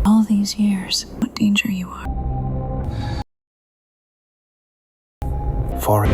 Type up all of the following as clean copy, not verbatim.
all these years, what danger you are. For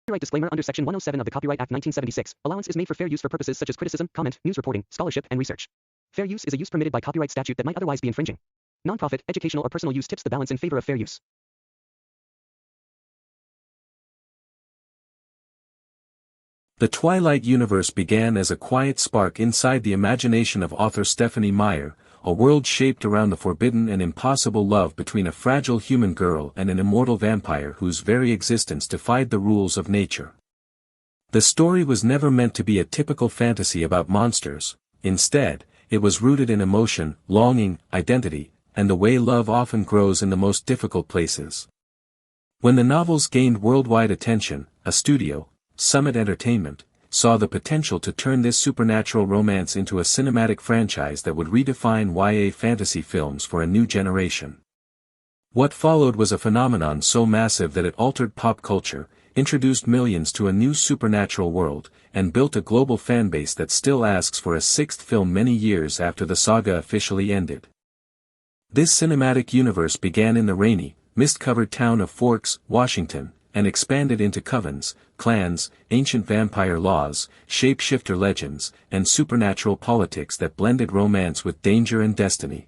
Copyright disclaimer under Section 107 of the Copyright Act 1976. Allowance is made for fair use for purposes such as criticism, comment, news reporting, scholarship, and research. Fair use is a use permitted by copyright statute that might otherwise be infringing. Nonprofit, educational, or personal use tips the balance in favor of fair use. The Twilight universe began as a quiet spark inside the imagination of author Stephanie Meyer, a world shaped around the forbidden and impossible love between a fragile human girl and an immortal vampire whose very existence defied the rules of nature. The story was never meant to be a typical fantasy about monsters. Instead, it was rooted in emotion, longing, identity, and the way love often grows in the most difficult places. When the novels gained worldwide attention, a studio, Summit Entertainment, saw the potential to turn this supernatural romance into a cinematic franchise that would redefine YA fantasy films for a new generation. What followed was a phenomenon so massive that it altered pop culture, introduced millions to a new supernatural world, and built a global fanbase that still asks for a sixth film many years after the saga officially ended. This cinematic universe began in the rainy, mist-covered town of Forks, Washington, and expanded into covens, clans, ancient vampire laws, shape-shifter legends, and supernatural politics that blended romance with danger and destiny.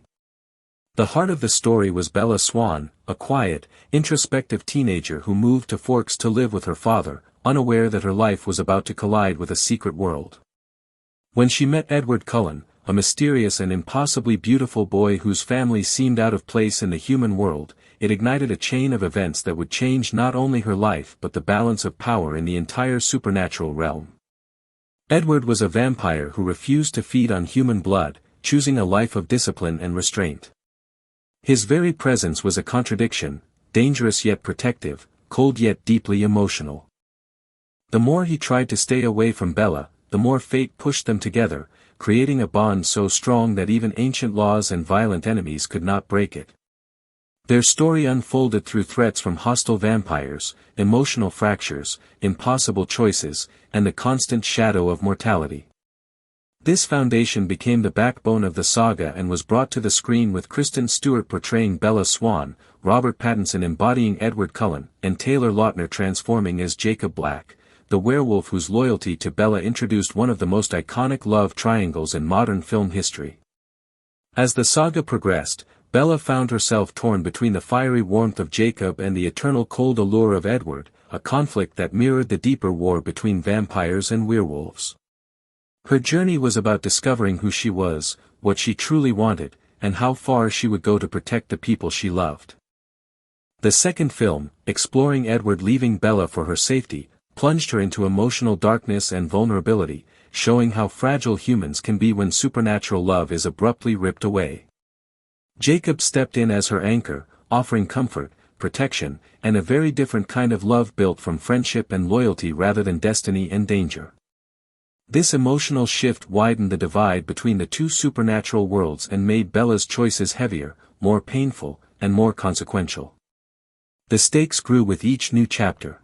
The heart of the story was Bella Swan, a quiet, introspective teenager who moved to Forks to live with her father, unaware that her life was about to collide with a secret world. When she met Edward Cullen, a mysterious and impossibly beautiful boy whose family seemed out of place in the human world, it ignited a chain of events that would change not only her life but the balance of power in the entire supernatural realm. Edward was a vampire who refused to feed on human blood, choosing a life of discipline and restraint. His very presence was a contradiction, dangerous yet protective, cold yet deeply emotional. The more he tried to stay away from Bella, the more fate pushed them together, creating a bond so strong that even ancient laws and violent enemies could not break it. Their story unfolded through threats from hostile vampires, emotional fractures, impossible choices, and the constant shadow of mortality. This foundation became the backbone of the saga and was brought to the screen with Kristen Stewart portraying Bella Swan, Robert Pattinson embodying Edward Cullen, and Taylor Lautner transforming as Jacob Black, the werewolf whose loyalty to Bella introduced one of the most iconic love triangles in modern film history. As the saga progressed, Bella found herself torn between the fiery warmth of Jacob and the eternal cold allure of Edward, a conflict that mirrored the deeper war between vampires and werewolves. Her journey was about discovering who she was, what she truly wanted, and how far she would go to protect the people she loved. The second film, exploring Edward leaving Bella for her safety, plunged her into emotional darkness and vulnerability, showing how fragile humans can be when supernatural love is abruptly ripped away. Jacob stepped in as her anchor, offering comfort, protection, and a very different kind of love built from friendship and loyalty rather than destiny and danger. This emotional shift widened the divide between the two supernatural worlds and made Bella's choices heavier, more painful, and more consequential. The stakes grew with each new chapter.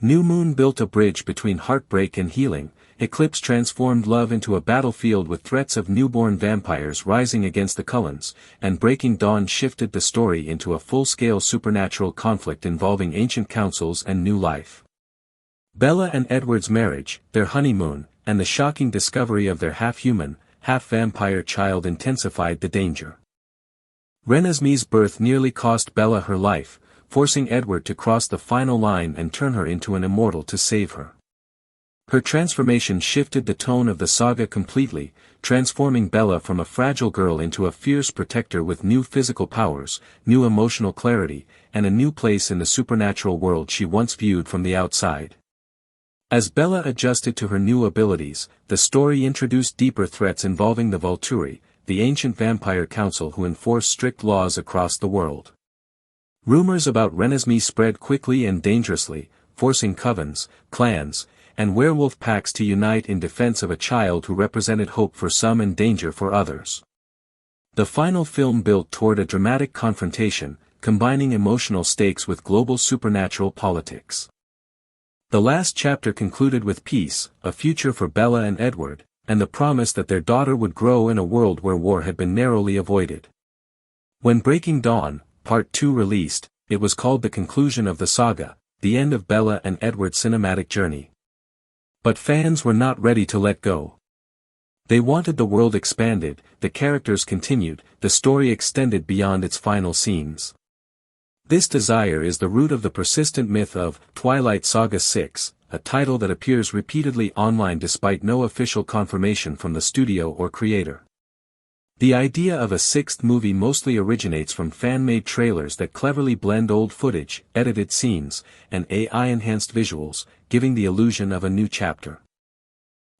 New Moon built a bridge between heartbreak and healing, Eclipse transformed love into a battlefield with threats of newborn vampires rising against the Cullens, and Breaking Dawn shifted the story into a full-scale supernatural conflict involving ancient councils and new life. Bella and Edward's marriage, their honeymoon, and the shocking discovery of their half-human, half-vampire child intensified the danger. Renesmee's birth nearly cost Bella her life, forcing Edward to cross the final line and turn her into an immortal to save her. Her transformation shifted the tone of the saga completely, transforming Bella from a fragile girl into a fierce protector with new physical powers, new emotional clarity, and a new place in the supernatural world she once viewed from the outside. As Bella adjusted to her new abilities, the story introduced deeper threats involving the Volturi, the ancient vampire council who enforce strict laws across the world. Rumors about Renesmee spread quickly and dangerously, forcing covens, clans, and werewolf packs to unite in defense of a child who represented hope for some and danger for others. The final film built toward a dramatic confrontation, combining emotional stakes with global supernatural politics. The last chapter concluded with peace, a future for Bella and Edward, and the promise that their daughter would grow in a world where war had been narrowly avoided. When Breaking Dawn, Part 2 released, it was called the conclusion of the saga, the end of Bella and Edward's cinematic journey. But fans were not ready to let go. They wanted the world expanded, the characters continued, the story extended beyond its final scenes. This desire is the root of the persistent myth of Twilight Saga 6, a title that appears repeatedly online despite no official confirmation from the studio or creator. The idea of a sixth movie mostly originates from fan-made trailers that cleverly blend old footage, edited scenes, and AI-enhanced visuals, giving the illusion of a new chapter.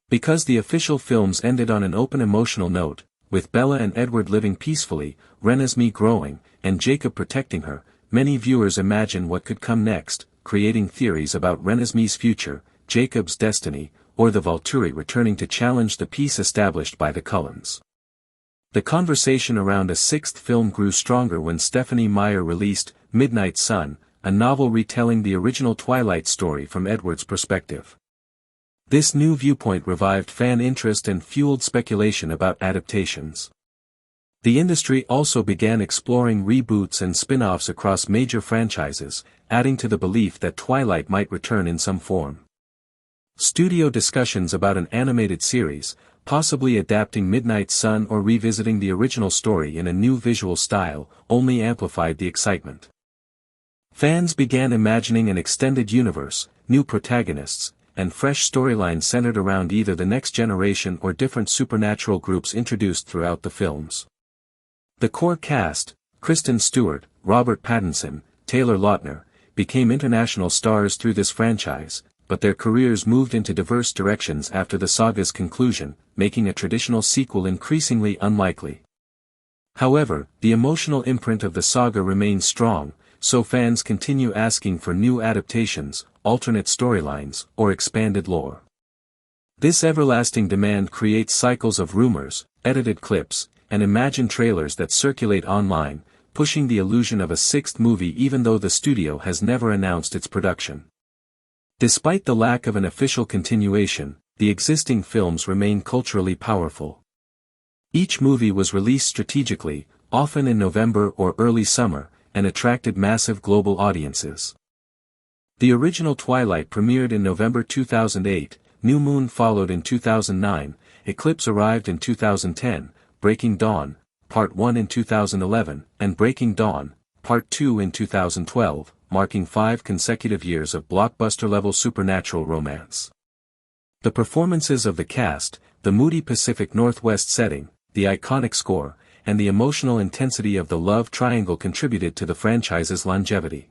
Because the official films ended on an open emotional note, with Bella and Edward living peacefully, Renesmee growing, and Jacob protecting her, many viewers imagine what could come next, creating theories about Renesmee's future, Jacob's destiny, or the Volturi returning to challenge the peace established by the Cullens. The conversation around a sixth film grew stronger when Stephenie Meyer released Midnight Sun, a novel retelling the original Twilight story from Edward's perspective. This new viewpoint revived fan interest and fueled speculation about adaptations. The industry also began exploring reboots and spin-offs across major franchises, adding to the belief that Twilight might return in some form. Studio discussions about an animated series, possibly adapting Midnight Sun or revisiting the original story in a new visual style, only amplified the excitement. Fans began imagining an extended universe, new protagonists, and fresh storylines centered around either the next generation or different supernatural groups introduced throughout the films. The core cast, Kristen Stewart, Robert Pattinson, Taylor Lautner, became international stars through this franchise, but their careers moved into diverse directions after the saga's conclusion, making a traditional sequel increasingly unlikely. However, the emotional imprint of the saga remains strong, so fans continue asking for new adaptations, alternate storylines, or expanded lore. This everlasting demand creates cycles of rumors, edited clips, and imagined trailers that circulate online, pushing the illusion of a sixth movie even though the studio has never announced its production. Despite the lack of an official continuation, the existing films remain culturally powerful. Each movie was released strategically, often in November or early summer, and attracted massive global audiences. The original Twilight premiered in November 2008, New Moon followed in 2009, Eclipse arrived in 2010, Breaking Dawn, Part 1 in 2011, and Breaking Dawn, Part 2 in 2012, marking 5 consecutive years of blockbuster-level supernatural romance. The performances of the cast, the moody Pacific Northwest setting, the iconic score, and the emotional intensity of the love triangle contributed to the franchise's longevity.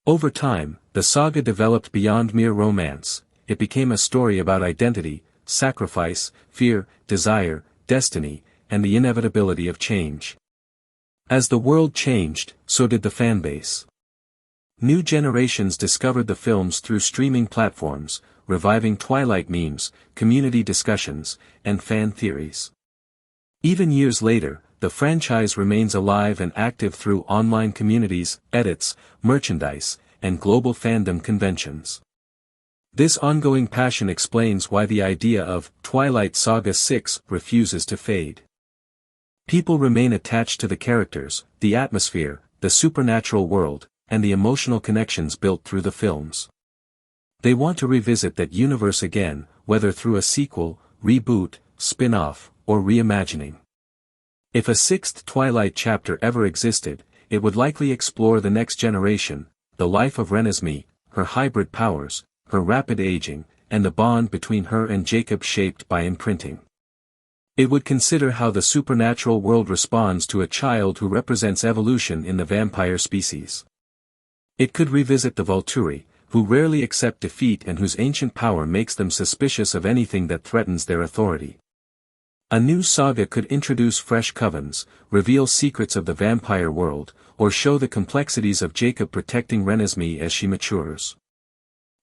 Over time, the saga developed beyond mere romance. It became a story about identity, sacrifice, fear, desire, destiny, and the inevitability of change. As the world changed, so did the fanbase. New generations discovered the films through streaming platforms, reviving Twilight memes, community discussions, and fan theories. Even years later, the franchise remains alive and active through online communities, edits, merchandise, and global fandom conventions. This ongoing passion explains why the idea of Twilight Saga 6 refuses to fade. People remain attached to the characters, the atmosphere, the supernatural world, and the emotional connections built through the films. They want to revisit that universe again, whether through a sequel, reboot, spin-off, or reimagining. If a sixth Twilight chapter ever existed, it would likely explore the next generation, the life of Renesmee, her hybrid powers, her rapid aging, and the bond between her and Jacob shaped by imprinting. It would consider how the supernatural world responds to a child who represents evolution in the vampire species. It could revisit the Volturi, who rarely accept defeat and whose ancient power makes them suspicious of anything that threatens their authority. A new saga could introduce fresh covens, reveal secrets of the vampire world, or show the complexities of Jacob protecting Renesmee as she matures.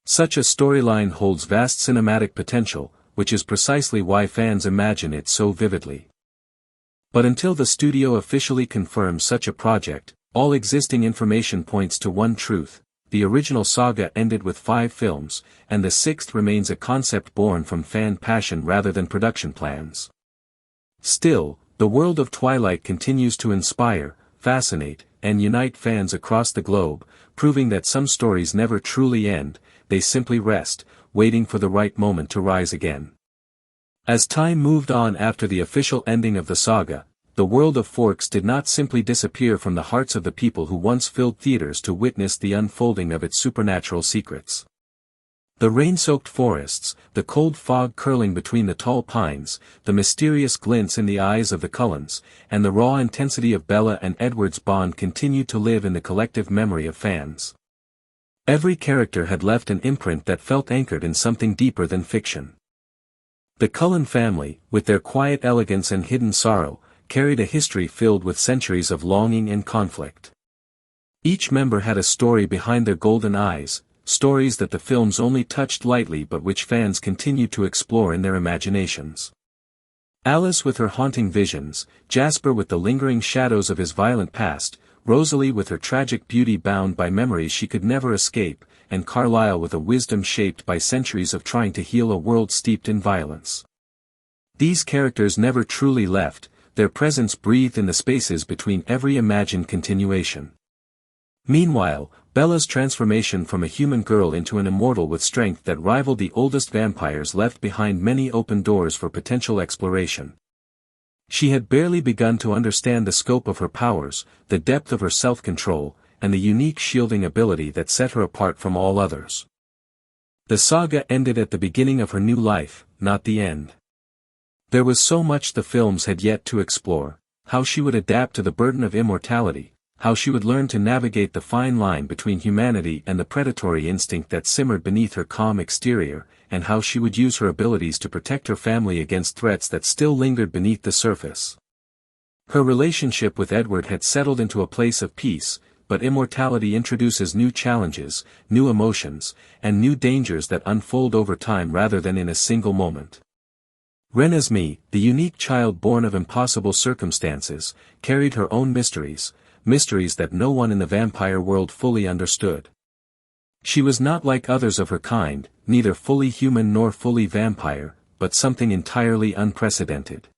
Such a storyline holds vast cinematic potential, which is precisely why fans imagine it so vividly. But until the studio officially confirms such a project, all existing information points to one truth: the original saga ended with 5 films, and the 6th remains a concept born from fan passion rather than production plans. Still, the world of Twilight continues to inspire, fascinate, and unite fans across the globe, proving that some stories never truly end, they simply rest, waiting for the right moment to rise again. As time moved on after the official ending of the saga, the world of Forks did not simply disappear from the hearts of the people who once filled theaters to witness the unfolding of its supernatural secrets. The rain-soaked forests, the cold fog curling between the tall pines, the mysterious glints in the eyes of the Cullens, and the raw intensity of Bella and Edward's bond continued to live in the collective memory of fans. Every character had left an imprint that felt anchored in something deeper than fiction. The Cullen family, with their quiet elegance and hidden sorrow, carried a history filled with centuries of longing and conflict. Each member had a story behind their golden eyes, stories that the films only touched lightly but which fans continued to explore in their imaginations. Alice with her haunting visions, Jasper with the lingering shadows of his violent past, Rosalie with her tragic beauty bound by memories she could never escape, and Carlyle with a wisdom shaped by centuries of trying to heal a world steeped in violence. These characters never truly left, their presence breathed in the spaces between every imagined continuation. Meanwhile, Bella's transformation from a human girl into an immortal with strength that rivaled the oldest vampires left behind many open doors for potential exploration. She had barely begun to understand the scope of her powers, the depth of her self-control, and the unique shielding ability that set her apart from all others. The saga ended at the beginning of her new life, not the end. There was so much the films had yet to explore: how she would adapt to the burden of immortality, how she would learn to navigate the fine line between humanity and the predatory instinct that simmered beneath her calm exterior, and how she would use her abilities to protect her family against threats that still lingered beneath the surface. Her relationship with Edward had settled into a place of peace, but immortality introduces new challenges, new emotions, and new dangers that unfold over time rather than in a single moment. Renesmee, the unique child born of impossible circumstances, carried her own mysteries that no one in the vampire world fully understood. She was not like others of her kind, neither fully human nor fully vampire, but something entirely unprecedented.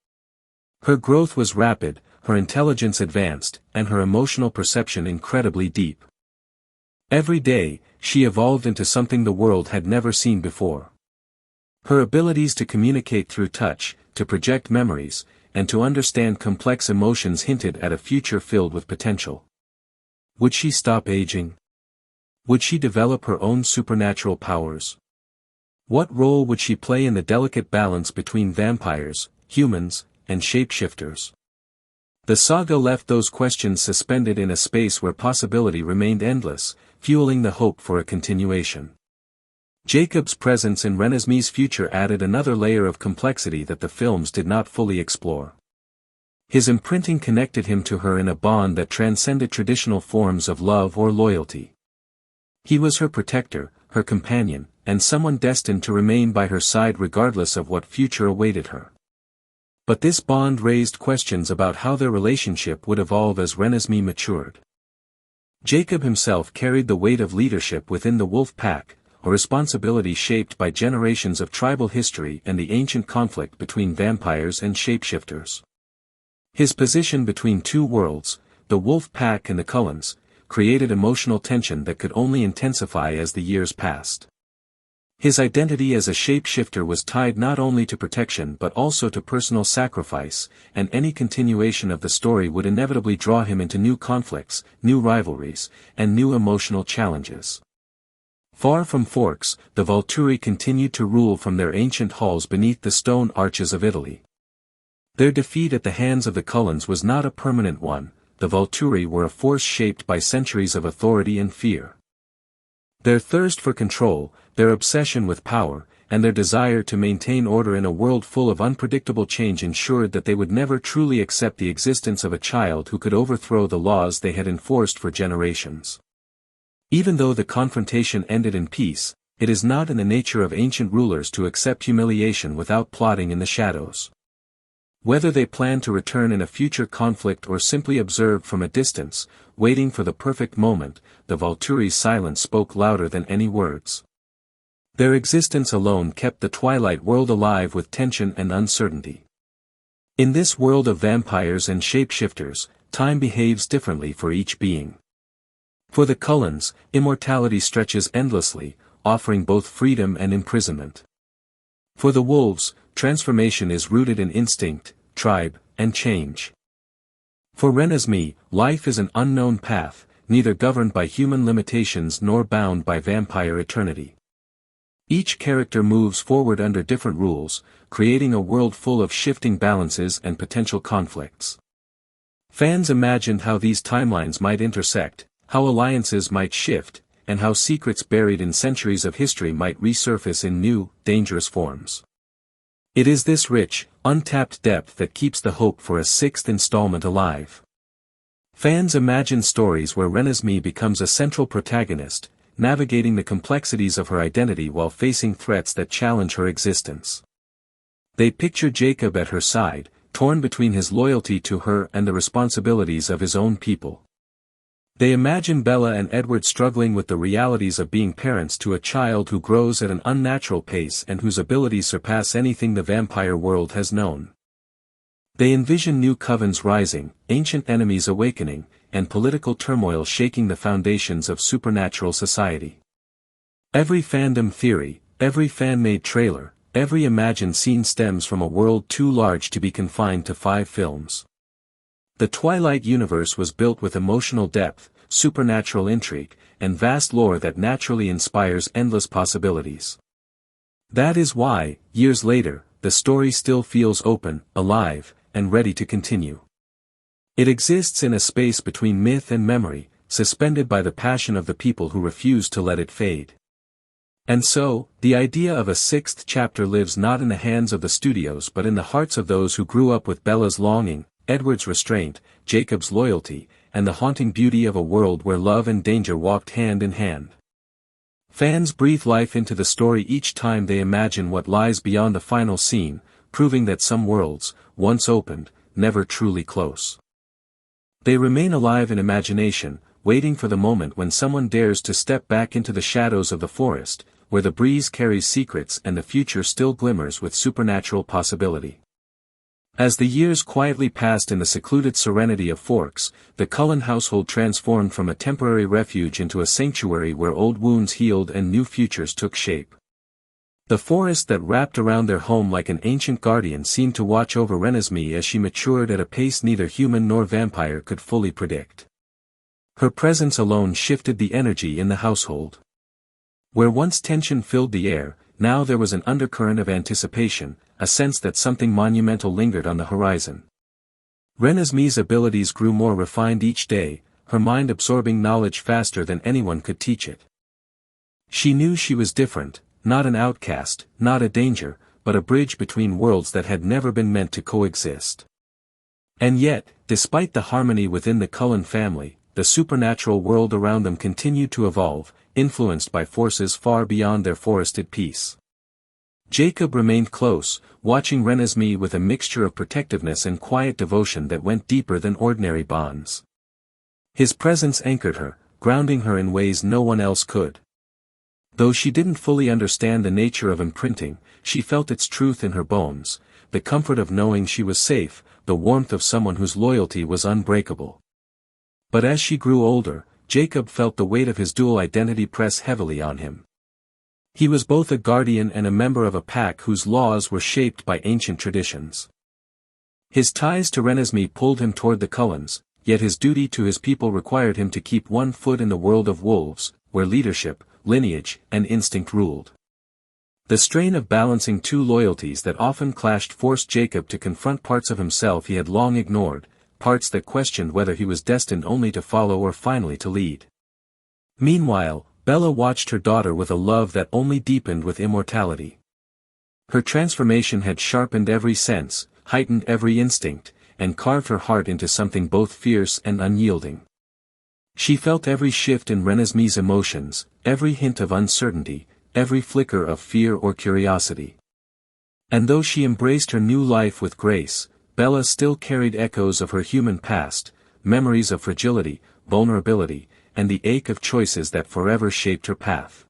Her growth was rapid, her intelligence advanced, and her emotional perception incredibly deep. Every day, she evolved into something the world had never seen before. Her abilities to communicate through touch, to project memories, and to understand complex emotions hinted at a future filled with potential. Would she stop aging? Would she develop her own supernatural powers? What role would she play in the delicate balance between vampires, humans, and shapeshifters? The saga left those questions suspended in a space where possibility remained endless, fueling the hope for a continuation. Jacob's presence in Renesmee's future added another layer of complexity that the films did not fully explore. His imprinting connected him to her in a bond that transcended traditional forms of love or loyalty. He was her protector, her companion, and someone destined to remain by her side regardless of what future awaited her. But this bond raised questions about how their relationship would evolve as Renesmee matured. Jacob himself carried the weight of leadership within the wolf pack, a responsibility shaped by generations of tribal history and the ancient conflict between vampires and shapeshifters. His position between two worlds, the wolf pack and the Cullens, created emotional tension that could only intensify as the years passed. His identity as a shapeshifter was tied not only to protection but also to personal sacrifice, and any continuation of the story would inevitably draw him into new conflicts, new rivalries, and new emotional challenges. Far from Forks, the Volturi continued to rule from their ancient halls beneath the stone arches of Italy. Their defeat at the hands of the Cullens was not a permanent one. The Volturi were a force shaped by centuries of authority and fear. Their thirst for control, their obsession with power, and their desire to maintain order in a world full of unpredictable change ensured that they would never truly accept the existence of a child who could overthrow the laws they had enforced for generations. Even though the confrontation ended in peace, it is not in the nature of ancient rulers to accept humiliation without plotting in the shadows. Whether they planned to return in a future conflict or simply observed from a distance, waiting for the perfect moment, the Volturi's silence spoke louder than any words. Their existence alone kept the Twilight world alive with tension and uncertainty. In this world of vampires and shapeshifters, time behaves differently for each being. For the Cullens, immortality stretches endlessly, offering both freedom and imprisonment. For the wolves, transformation is rooted in instinct, tribe, and change. For Renesmee, life is an unknown path, neither governed by human limitations nor bound by vampire eternity. Each character moves forward under different rules, creating a world full of shifting balances and potential conflicts. Fans imagined how these timelines might intersect, how alliances might shift, and how secrets buried in centuries of history might resurface in new, dangerous forms. It is this rich, untapped depth that keeps the hope for a sixth installment alive. Fans imagine stories where Renesmee becomes a central protagonist, navigating the complexities of her identity while facing threats that challenge her existence. They picture Jacob at her side, torn between his loyalty to her and the responsibilities of his own people. They imagine Bella and Edward struggling with the realities of being parents to a child who grows at an unnatural pace and whose abilities surpass anything the vampire world has known. They envision new covens rising, ancient enemies awakening, and political turmoil shaking the foundations of supernatural society. Every fandom theory, every fan-made trailer, every imagined scene stems from a world too large to be confined to 5 films. The Twilight universe was built with emotional depth, supernatural intrigue, and vast lore that naturally inspires endless possibilities. That is why, years later, the story still feels open, alive, and ready to continue. It exists in a space between myth and memory, suspended by the passion of the people who refuse to let it fade. And so, the idea of a 6th chapter lives not in the hands of the studios but in the hearts of those who grew up with Bella's longing, Edward's restraint, Jacob's loyalty, and the haunting beauty of a world where love and danger walked hand in hand. Fans breathe life into the story each time they imagine what lies beyond the final scene, proving that some worlds, once opened, never truly close. They remain alive in imagination, waiting for the moment when someone dares to step back into the shadows of the forest, where the breeze carries secrets and the future still glimmers with supernatural possibility. As the years quietly passed in the secluded serenity of Forks, the Cullen household transformed from a temporary refuge into a sanctuary where old wounds healed and new futures took shape. The forest that wrapped around their home like an ancient guardian seemed to watch over Renesmee as she matured at a pace neither human nor vampire could fully predict. Her presence alone shifted the energy in the household. Where once tension filled the air, now there was an undercurrent of anticipation, a sense that something monumental lingered on the horizon. Renesmee's abilities grew more refined each day, her mind absorbing knowledge faster than anyone could teach it. She knew she was different, not an outcast, not a danger, but a bridge between worlds that had never been meant to coexist. And yet, despite the harmony within the Cullen family, the supernatural world around them continued to evolve, influenced by forces far beyond their forested peace. Jacob remained close, watching Renesmee with a mixture of protectiveness and quiet devotion that went deeper than ordinary bonds. His presence anchored her, grounding her in ways no one else could. Though she didn't fully understand the nature of imprinting, she felt its truth in her bones, the comfort of knowing she was safe, the warmth of someone whose loyalty was unbreakable. But as she grew older, Jacob felt the weight of his dual identity press heavily on him. He was both a guardian and a member of a pack whose laws were shaped by ancient traditions. His ties to Renesmee pulled him toward the Cullens, yet his duty to his people required him to keep one foot in the world of wolves, where leadership, lineage, and instinct ruled. The strain of balancing two loyalties that often clashed forced Jacob to confront parts of himself he had long ignored, parts that questioned whether he was destined only to follow or finally to lead. Meanwhile, Bella watched her daughter with a love that only deepened with immortality. Her transformation had sharpened every sense, heightened every instinct, and carved her heart into something both fierce and unyielding. She felt every shift in Renesmee's emotions, every hint of uncertainty, every flicker of fear or curiosity. And though she embraced her new life with grace, Bella still carried echoes of her human past, memories of fragility, vulnerability, and the ache of choices that forever shaped her path.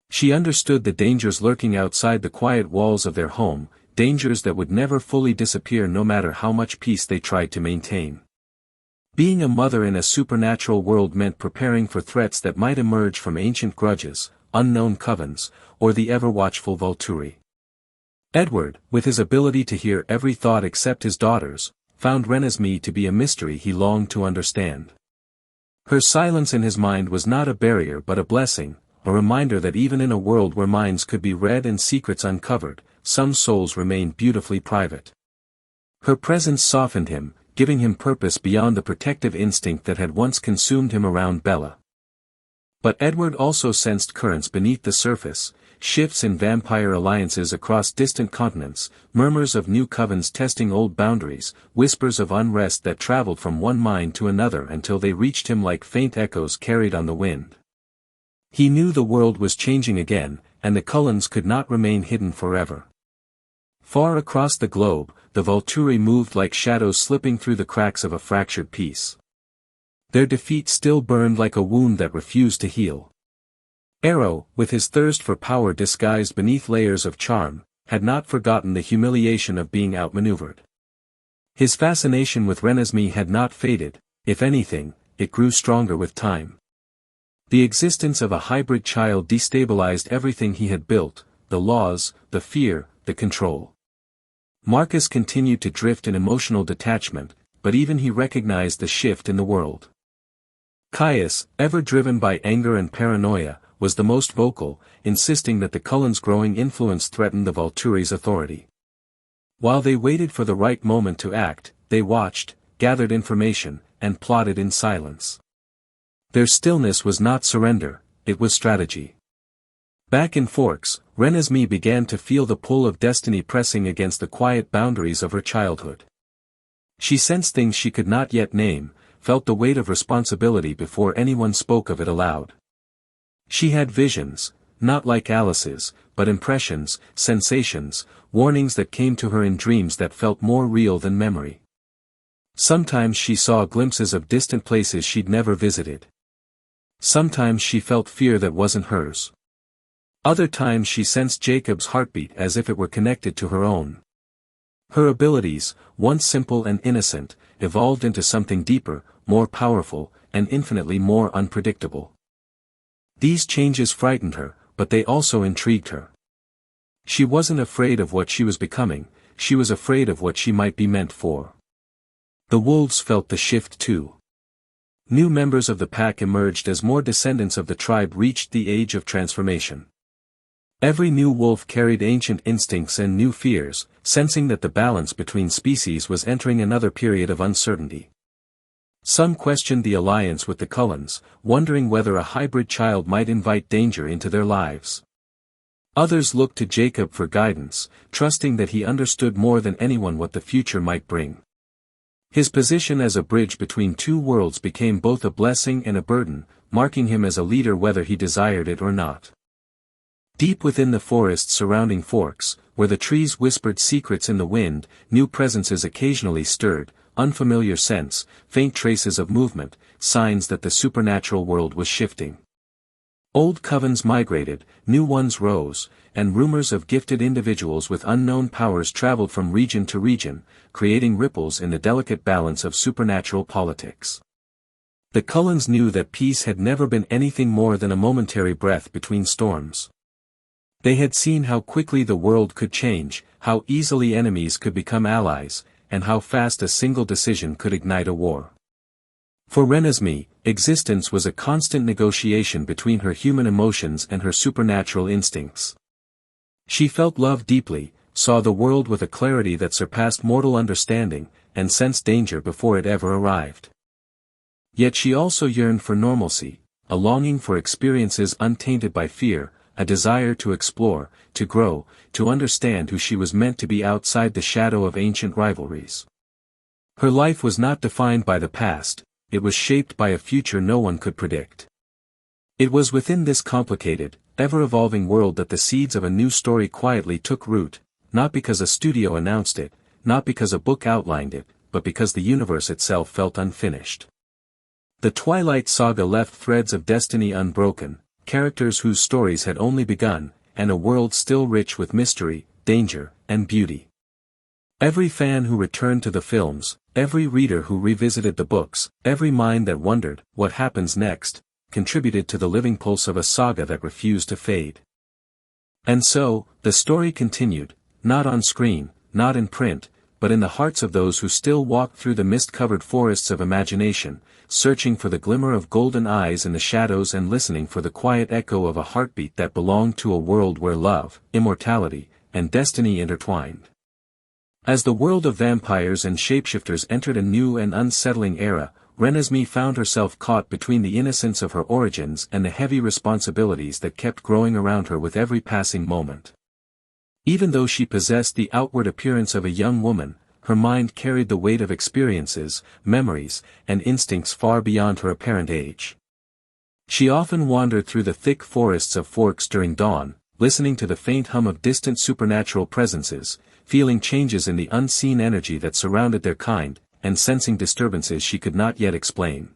She understood the dangers lurking outside the quiet walls of their home, dangers that would never fully disappear no matter how much peace they tried to maintain. Being a mother in a supernatural world meant preparing for threats that might emerge from ancient grudges, unknown covens, or the ever-watchful Volturi. Edward, with his ability to hear every thought except his daughter's, found Renesmee to be a mystery he longed to understand. Her silence in his mind was not a barrier but a blessing, a reminder that even in a world where minds could be read and secrets uncovered, some souls remained beautifully private. Her presence softened him, giving him purpose beyond the protective instinct that had once consumed him around Bella. But Edward also sensed currents beneath the surface, shifts in vampire alliances across distant continents, murmurs of new covens testing old boundaries, whispers of unrest that traveled from one mind to another until they reached him like faint echoes carried on the wind. He knew the world was changing again, and the Cullens could not remain hidden forever. Far across the globe, the Volturi moved like shadows slipping through the cracks of a fractured peace. Their defeat still burned like a wound that refused to heal. Arrow, with his thirst for power disguised beneath layers of charm, had not forgotten the humiliation of being outmaneuvered. His fascination with Renesmee had not faded, if anything, it grew stronger with time. The existence of a hybrid child destabilized everything he had built, the laws, the fear, the control. Marcus continued to drift in emotional detachment, but even he recognized the shift in the world. Caius, ever driven by anger and paranoia, was the most vocal, insisting that the Cullens' growing influence threatened the Volturi's authority. While they waited for the right moment to act, they watched, gathered information, and plotted in silence. Their stillness was not surrender, it was strategy. Back in Forks, Renesmee began to feel the pull of destiny pressing against the quiet boundaries of her childhood. She sensed things she could not yet name, felt the weight of responsibility before anyone spoke of it aloud. She had visions, not like Alice's, but impressions, sensations, warnings that came to her in dreams that felt more real than memory. Sometimes she saw glimpses of distant places she'd never visited. Sometimes she felt fear that wasn't hers. Other times she sensed Jacob's heartbeat as if it were connected to her own. Her abilities, once simple and innocent, evolved into something deeper, more powerful, and infinitely more unpredictable. These changes frightened her, but they also intrigued her. She wasn't afraid of what she was becoming, she was afraid of what she might be meant for. The wolves felt the shift too. New members of the pack emerged as more descendants of the tribe reached the age of transformation. Every new wolf carried ancient instincts and new fears, sensing that the balance between species was entering another period of uncertainty. Some questioned the alliance with the Cullens, wondering whether a hybrid child might invite danger into their lives. Others looked to Jacob for guidance, trusting that he understood more than anyone what the future might bring. His position as a bridge between two worlds became both a blessing and a burden, marking him as a leader whether he desired it or not. Deep within the forests surrounding Forks, where the trees whispered secrets in the wind, new presences occasionally stirred, unfamiliar scents, faint traces of movement, signs that the supernatural world was shifting. Old covens migrated, new ones rose, and rumors of gifted individuals with unknown powers traveled from region to region, creating ripples in the delicate balance of supernatural politics. The Cullens knew that peace had never been anything more than a momentary breath between storms. They had seen how quickly the world could change, how easily enemies could become allies, and how fast a single decision could ignite a war. For Renesmee, existence was a constant negotiation between her human emotions and her supernatural instincts. She felt love deeply, saw the world with a clarity that surpassed mortal understanding, and sensed danger before it ever arrived. Yet she also yearned for normalcy, a longing for experiences untainted by fear, a desire to explore, to grow, to understand who she was meant to be outside the shadow of ancient rivalries. Her life was not defined by the past, it was shaped by a future no one could predict. It was within this complicated, ever-evolving world that the seeds of a new story quietly took root, not because a studio announced it, not because a book outlined it, but because the universe itself felt unfinished. The Twilight Saga left threads of destiny unbroken, characters whose stories had only begun, and a world still rich with mystery, danger, and beauty. Every fan who returned to the films, every reader who revisited the books, every mind that wondered, what happens next, contributed to the living pulse of a saga that refused to fade. And so, the story continued, not on screen, not in print, but in the hearts of those who still walked through the mist-covered forests of imagination, searching for the glimmer of golden eyes in the shadows and listening for the quiet echo of a heartbeat that belonged to a world where love, immortality, and destiny intertwined. As the world of vampires and shapeshifters entered a new and unsettling era, Renesmee found herself caught between the innocence of her origins and the heavy responsibilities that kept growing around her with every passing moment. Even though she possessed the outward appearance of a young woman, her mind carried the weight of experiences, memories, and instincts far beyond her apparent age. She often wandered through the thick forests of Forks during dawn, listening to the faint hum of distant supernatural presences, feeling changes in the unseen energy that surrounded their kind, and sensing disturbances she could not yet explain.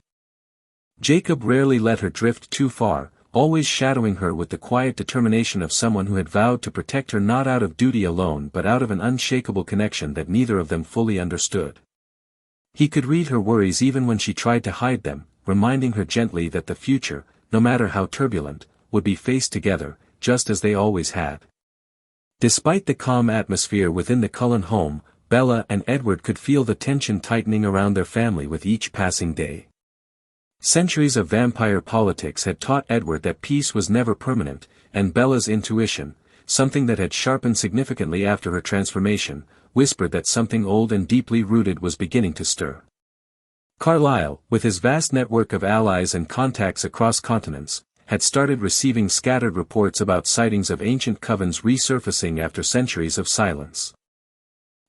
Jacob rarely let her drift too far, always shadowing her with the quiet determination of someone who had vowed to protect her not out of duty alone but out of an unshakable connection that neither of them fully understood. He could read her worries even when she tried to hide them, reminding her gently that the future, no matter how turbulent, would be faced together, just as they always had. Despite the calm atmosphere within the Cullen home, Bella and Edward could feel the tension tightening around their family with each passing day. Centuries of vampire politics had taught Edward that peace was never permanent, and Bella's intuition, something that had sharpened significantly after her transformation, whispered that something old and deeply rooted was beginning to stir. Carlyle, with his vast network of allies and contacts across continents, had started receiving scattered reports about sightings of ancient covens resurfacing after centuries of silence.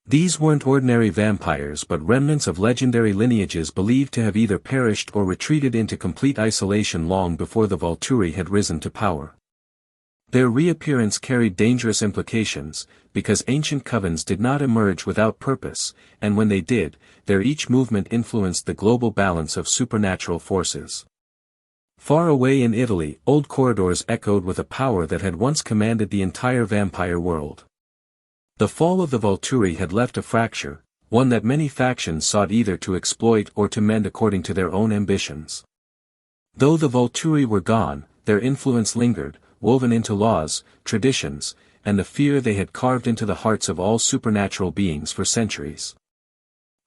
These weren't ordinary vampires but remnants of legendary lineages believed to have either perished or retreated into complete isolation long before the Volturi had risen to power. Their reappearance carried dangerous implications, because ancient covens did not emerge without purpose, and when they did, their each movement influenced the global balance of supernatural forces. Far away in Italy, old corridors echoed with a power that had once commanded the entire vampire world. The fall of the Volturi had left a fracture, one that many factions sought either to exploit or to mend according to their own ambitions. Though the Volturi were gone, their influence lingered, woven into laws, traditions, and the fear they had carved into the hearts of all supernatural beings for centuries.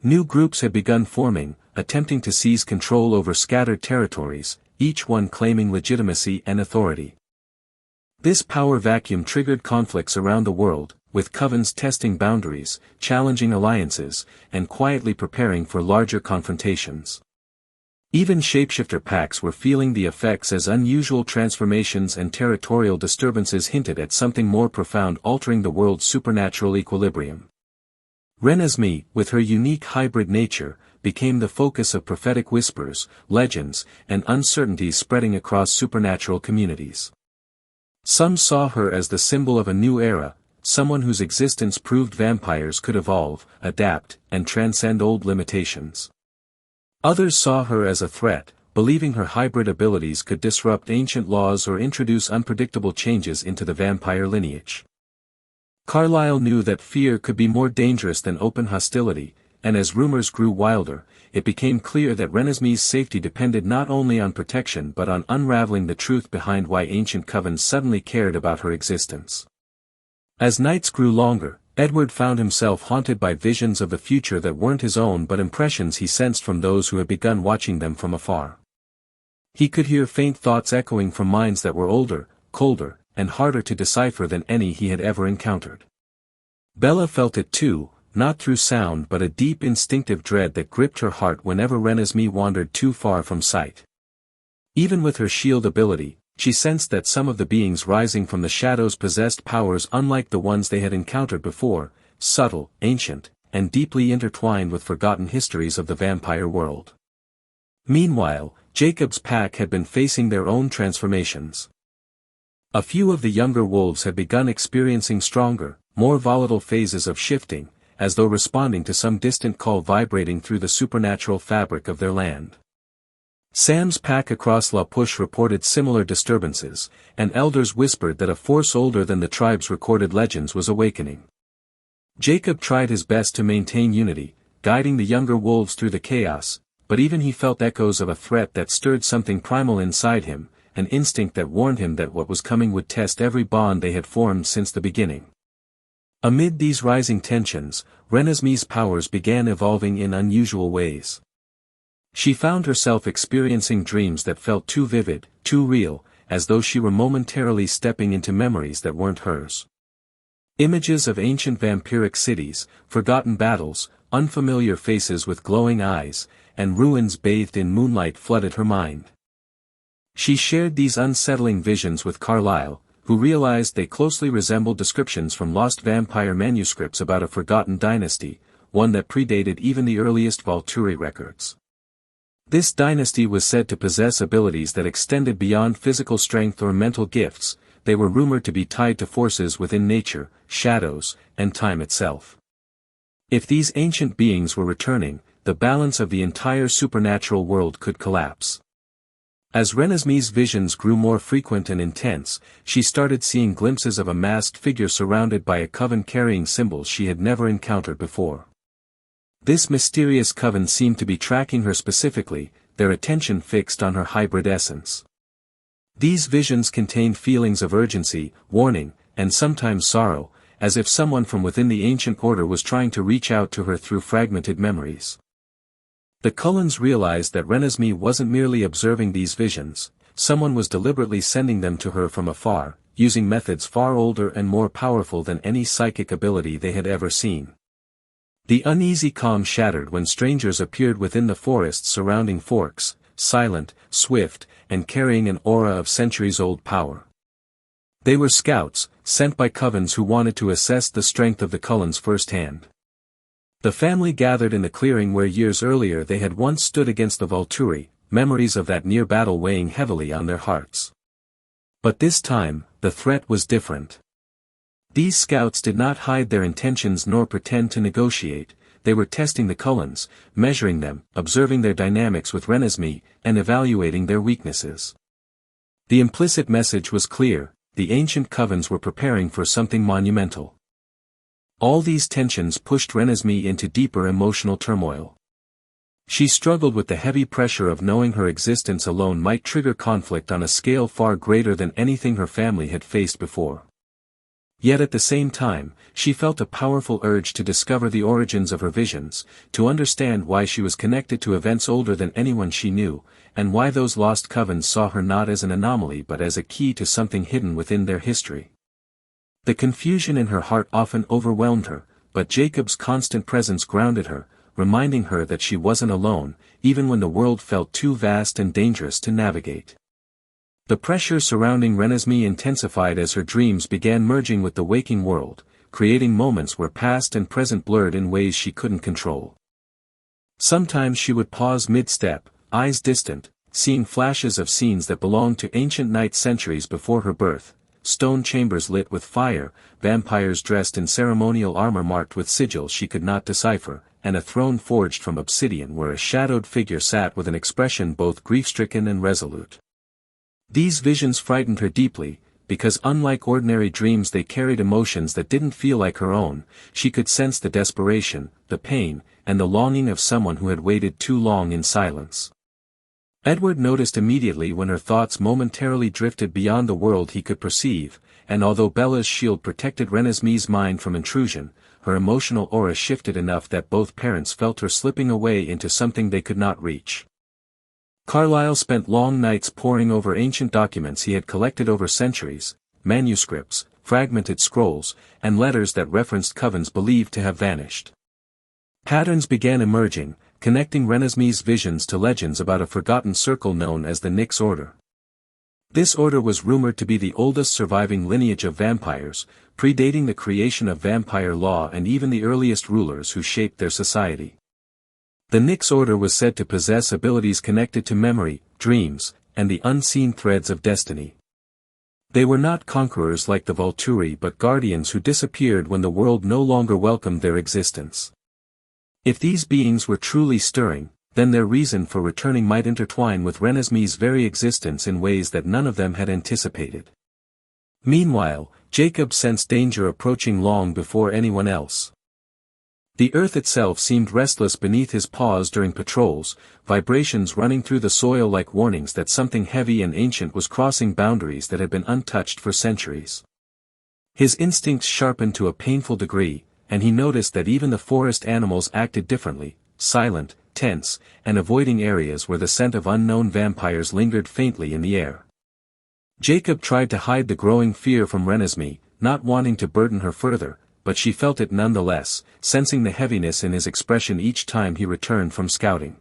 New groups had begun forming, attempting to seize control over scattered territories, each one claiming legitimacy and authority. This power vacuum triggered conflicts around the world, with covens testing boundaries, challenging alliances, and quietly preparing for larger confrontations. Even shapeshifter packs were feeling the effects as unusual transformations and territorial disturbances hinted at something more profound altering the world's supernatural equilibrium. Renesmee, with her unique hybrid nature, became the focus of prophetic whispers, legends, and uncertainties spreading across supernatural communities. Some saw her as the symbol of a new era, someone whose existence proved vampires could evolve, adapt, and transcend old limitations. Others saw her as a threat, believing her hybrid abilities could disrupt ancient laws or introduce unpredictable changes into the vampire lineage. Carlyle knew that fear could be more dangerous than open hostility, and as rumors grew wilder, it became clear that Renesmee's safety depended not only on protection but on unraveling the truth behind why ancient covens suddenly cared about her existence. As nights grew longer, Edward found himself haunted by visions of the future that weren't his own but impressions he sensed from those who had begun watching them from afar. He could hear faint thoughts echoing from minds that were older, colder, and harder to decipher than any he had ever encountered. Bella felt it too, not through sound but a deep instinctive dread that gripped her heart whenever Renesmee wandered too far from sight. Even with her shield ability, she sensed that some of the beings rising from the shadows possessed powers unlike the ones they had encountered before, subtle, ancient, and deeply intertwined with forgotten histories of the vampire world. Meanwhile, Jacob's pack had been facing their own transformations. A few of the younger wolves had begun experiencing stronger, more volatile phases of shifting, as though responding to some distant call vibrating through the supernatural fabric of their land. Sam's pack across La Push reported similar disturbances, and elders whispered that a force older than the tribe's recorded legends was awakening. Jacob tried his best to maintain unity, guiding the younger wolves through the chaos, but even he felt echoes of a threat that stirred something primal inside him, an instinct that warned him that what was coming would test every bond they had formed since the beginning. Amid these rising tensions, Renesmee's powers began evolving in unusual ways. She found herself experiencing dreams that felt too vivid, too real, as though she were momentarily stepping into memories that weren't hers. Images of ancient vampiric cities, forgotten battles, unfamiliar faces with glowing eyes, and ruins bathed in moonlight flooded her mind. She shared these unsettling visions with Carlyle, who realized they closely resembled descriptions from lost vampire manuscripts about a forgotten dynasty, one that predated even the earliest Volturi records. This dynasty was said to possess abilities that extended beyond physical strength or mental gifts. They were rumored to be tied to forces within nature, shadows, and time itself. If these ancient beings were returning, the balance of the entire supernatural world could collapse. As Renesmee's visions grew more frequent and intense, she started seeing glimpses of a masked figure surrounded by a coven carrying symbols she had never encountered before. This mysterious coven seemed to be tracking her specifically, their attention fixed on her hybrid essence. These visions contained feelings of urgency, warning, and sometimes sorrow, as if someone from within the ancient order was trying to reach out to her through fragmented memories. The Cullens realized that Renesmee wasn't merely observing these visions, someone was deliberately sending them to her from afar, using methods far older and more powerful than any psychic ability they had ever seen. The uneasy calm shattered when strangers appeared within the forests surrounding Forks, silent, swift, and carrying an aura of centuries-old power. They were scouts, sent by covens who wanted to assess the strength of the Cullens firsthand. The family gathered in the clearing where years earlier they had once stood against the Volturi, memories of that near battle weighing heavily on their hearts. But this time, the threat was different. These scouts did not hide their intentions nor pretend to negotiate. They were testing the Cullens, measuring them, observing their dynamics with Renesmee, and evaluating their weaknesses. The implicit message was clear: the ancient covens were preparing for something monumental. All these tensions pushed Renesmee into deeper emotional turmoil. She struggled with the heavy pressure of knowing her existence alone might trigger conflict on a scale far greater than anything her family had faced before. Yet at the same time, she felt a powerful urge to discover the origins of her visions, to understand why she was connected to events older than anyone she knew, and why those lost covens saw her not as an anomaly but as a key to something hidden within their history. The confusion in her heart often overwhelmed her, but Jacob's constant presence grounded her, reminding her that she wasn't alone, even when the world felt too vast and dangerous to navigate. The pressure surrounding Renesmee intensified as her dreams began merging with the waking world, creating moments where past and present blurred in ways she couldn't control. Sometimes she would pause mid-step, eyes distant, seeing flashes of scenes that belonged to ancient nights centuries before her birth, stone chambers lit with fire, vampires dressed in ceremonial armor marked with sigils she could not decipher, and a throne forged from obsidian where a shadowed figure sat with an expression both grief-stricken and resolute. These visions frightened her deeply, because unlike ordinary dreams they carried emotions that didn't feel like her own. She could sense the desperation, the pain, and the longing of someone who had waited too long in silence. Edward noticed immediately when her thoughts momentarily drifted beyond the world he could perceive, and although Bella's shield protected Renesmee's mind from intrusion, her emotional aura shifted enough that both parents felt her slipping away into something they could not reach. Carlyle spent long nights poring over ancient documents he had collected over centuries, manuscripts, fragmented scrolls, and letters that referenced covens believed to have vanished. Patterns began emerging, connecting Renesmee's visions to legends about a forgotten circle known as the Nyx Order. This order was rumored to be the oldest surviving lineage of vampires, predating the creation of vampire law and even the earliest rulers who shaped their society. The Nyx Order was said to possess abilities connected to memory, dreams, and the unseen threads of destiny. They were not conquerors like the Volturi but guardians who disappeared when the world no longer welcomed their existence. If these beings were truly stirring, then their reason for returning might intertwine with Renesmee's very existence in ways that none of them had anticipated. Meanwhile, Jacob sensed danger approaching long before anyone else. The earth itself seemed restless beneath his paws during patrols, vibrations running through the soil like warnings that something heavy and ancient was crossing boundaries that had been untouched for centuries. His instincts sharpened to a painful degree, and he noticed that even the forest animals acted differently, silent, tense, and avoiding areas where the scent of unknown vampires lingered faintly in the air. Jacob tried to hide the growing fear from Renesmee, not wanting to burden her further, but she felt it nonetheless, sensing the heaviness in his expression each time he returned from scouting.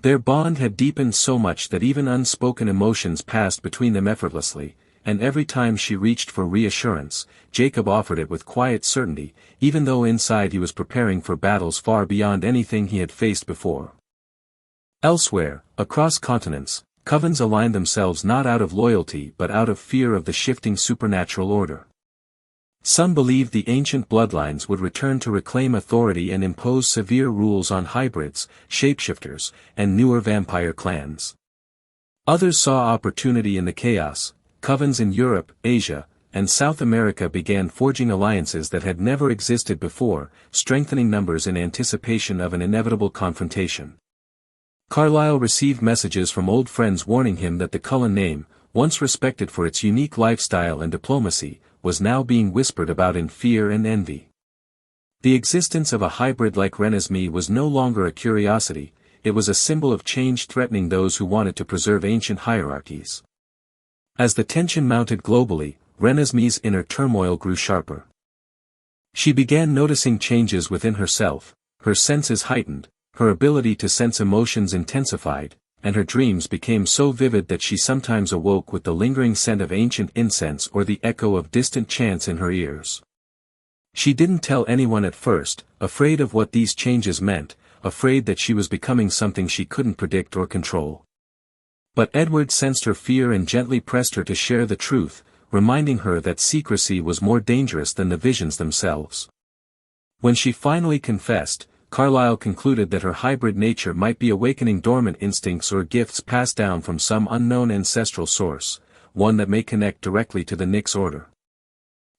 Their bond had deepened so much that even unspoken emotions passed between them effortlessly, and every time she reached for reassurance, Jacob offered it with quiet certainty, even though inside he was preparing for battles far beyond anything he had faced before. Elsewhere, across continents, covens aligned themselves not out of loyalty but out of fear of the shifting supernatural order. Some believed the ancient bloodlines would return to reclaim authority and impose severe rules on hybrids, shapeshifters, and newer vampire clans. Others saw opportunity in the chaos. Covens in Europe, Asia, and South America began forging alliances that had never existed before, strengthening numbers in anticipation of an inevitable confrontation. Carlyle received messages from old friends warning him that the Cullen name, once respected for its unique lifestyle and diplomacy, was now being whispered about in fear and envy. The existence of a hybrid like Renesmee was no longer a curiosity, it was a symbol of change threatening those who wanted to preserve ancient hierarchies. As the tension mounted globally, Renesmee's inner turmoil grew sharper. She began noticing changes within herself, her senses heightened, her ability to sense emotions intensified, and her dreams became so vivid that she sometimes awoke with the lingering scent of ancient incense or the echo of distant chants in her ears. She didn't tell anyone at first, afraid of what these changes meant, afraid that she was becoming something she couldn't predict or control. But Edward sensed her fear and gently pressed her to share the truth, reminding her that secrecy was more dangerous than the visions themselves. When she finally confessed, Carlyle concluded that her hybrid nature might be awakening dormant instincts or gifts passed down from some unknown ancestral source, one that may connect directly to the Nyx order.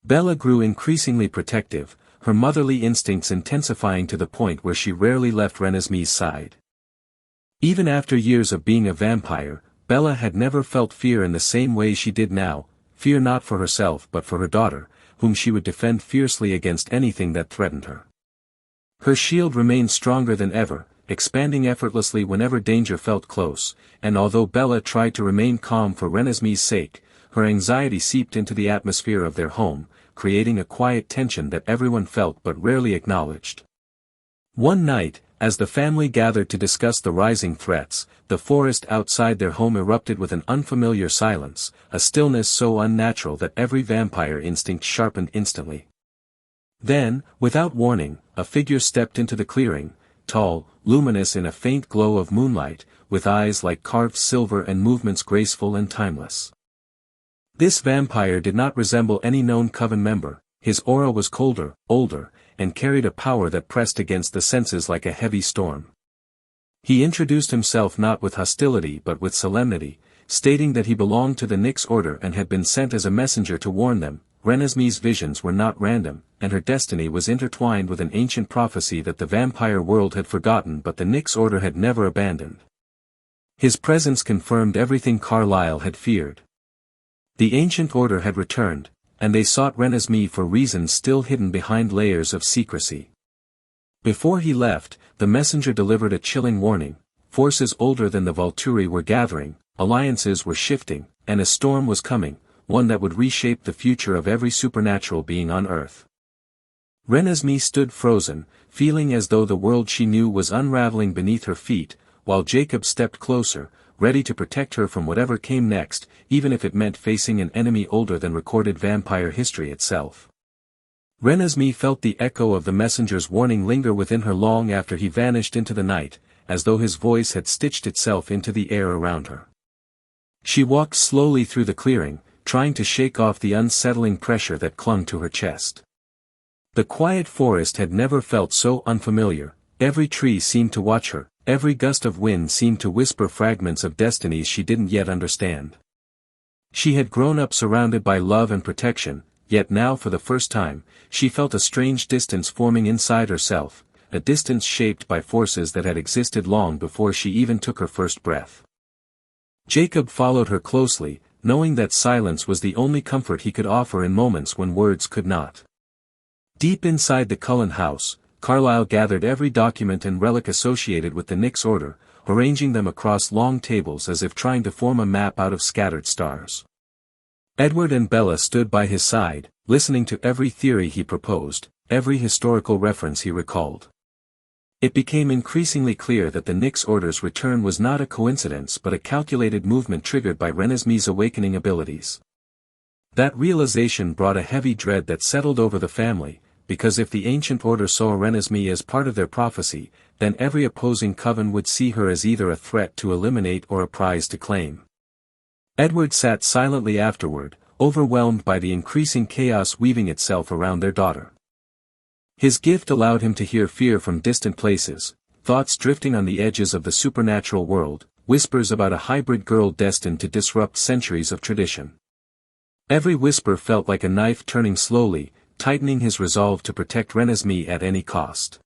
Bella grew increasingly protective, her motherly instincts intensifying to the point where she rarely left Renesmee's side. Even after years of being a vampire, Bella had never felt fear in the same way she did now, fear not for herself but for her daughter, whom she would defend fiercely against anything that threatened her. Her shield remained stronger than ever, expanding effortlessly whenever danger felt close, and although Bella tried to remain calm for Renesmee's sake, her anxiety seeped into the atmosphere of their home, creating a quiet tension that everyone felt but rarely acknowledged. One night, as the family gathered to discuss the rising threats, the forest outside their home erupted with an unfamiliar silence, a stillness so unnatural that every vampire instinct sharpened instantly. Then, without warning, a figure stepped into the clearing, tall, luminous in a faint glow of moonlight, with eyes like carved silver and movements graceful and timeless. This vampire did not resemble any known coven member, his aura was colder, older, and carried a power that pressed against the senses like a heavy storm. He introduced himself not with hostility but with solemnity, stating that he belonged to the Nyx order and had been sent as a messenger to warn them. Renesmee's visions were not random, and her destiny was intertwined with an ancient prophecy that the vampire world had forgotten but the Nyx order had never abandoned. His presence confirmed everything Carlyle had feared. The ancient order had returned, and they sought Renesmee for reasons still hidden behind layers of secrecy. Before he left, the messenger delivered a chilling warning: forces older than the Volturi were gathering, alliances were shifting, and a storm was coming, one that would reshape the future of every supernatural being on Earth. Renesmee stood frozen, feeling as though the world she knew was unraveling beneath her feet, while Jacob stepped closer, ready to protect her from whatever came next, even if it meant facing an enemy older than recorded vampire history itself. Renesmee felt the echo of the messenger's warning linger within her long after he vanished into the night, as though his voice had stitched itself into the air around her. She walked slowly through the clearing, trying to shake off the unsettling pressure that clung to her chest. The quiet forest had never felt so unfamiliar, every tree seemed to watch her, every gust of wind seemed to whisper fragments of destinies she didn't yet understand. She had grown up surrounded by love and protection, yet now for the first time, she felt a strange distance forming inside herself, a distance shaped by forces that had existed long before she even took her first breath. Jacob followed her closely, knowing that silence was the only comfort he could offer in moments when words could not. Deep inside the Cullen house, Carlyle gathered every document and relic associated with the Nix order, arranging them across long tables as if trying to form a map out of scattered stars. Edward and Bella stood by his side, listening to every theory he proposed, every historical reference he recalled. It became increasingly clear that the Nix order's return was not a coincidence but a calculated movement triggered by Renesmee's awakening abilities. That realization brought a heavy dread that settled over the family, because if the ancient order saw Renesmee as part of their prophecy, then every opposing coven would see her as either a threat to eliminate or a prize to claim. Edward sat silently afterward, overwhelmed by the increasing chaos weaving itself around their daughter. His gift allowed him to hear fear from distant places, thoughts drifting on the edges of the supernatural world, whispers about a hybrid girl destined to disrupt centuries of tradition. Every whisper felt like a knife turning slowly, tightening his resolve to protect Renesmee at any cost.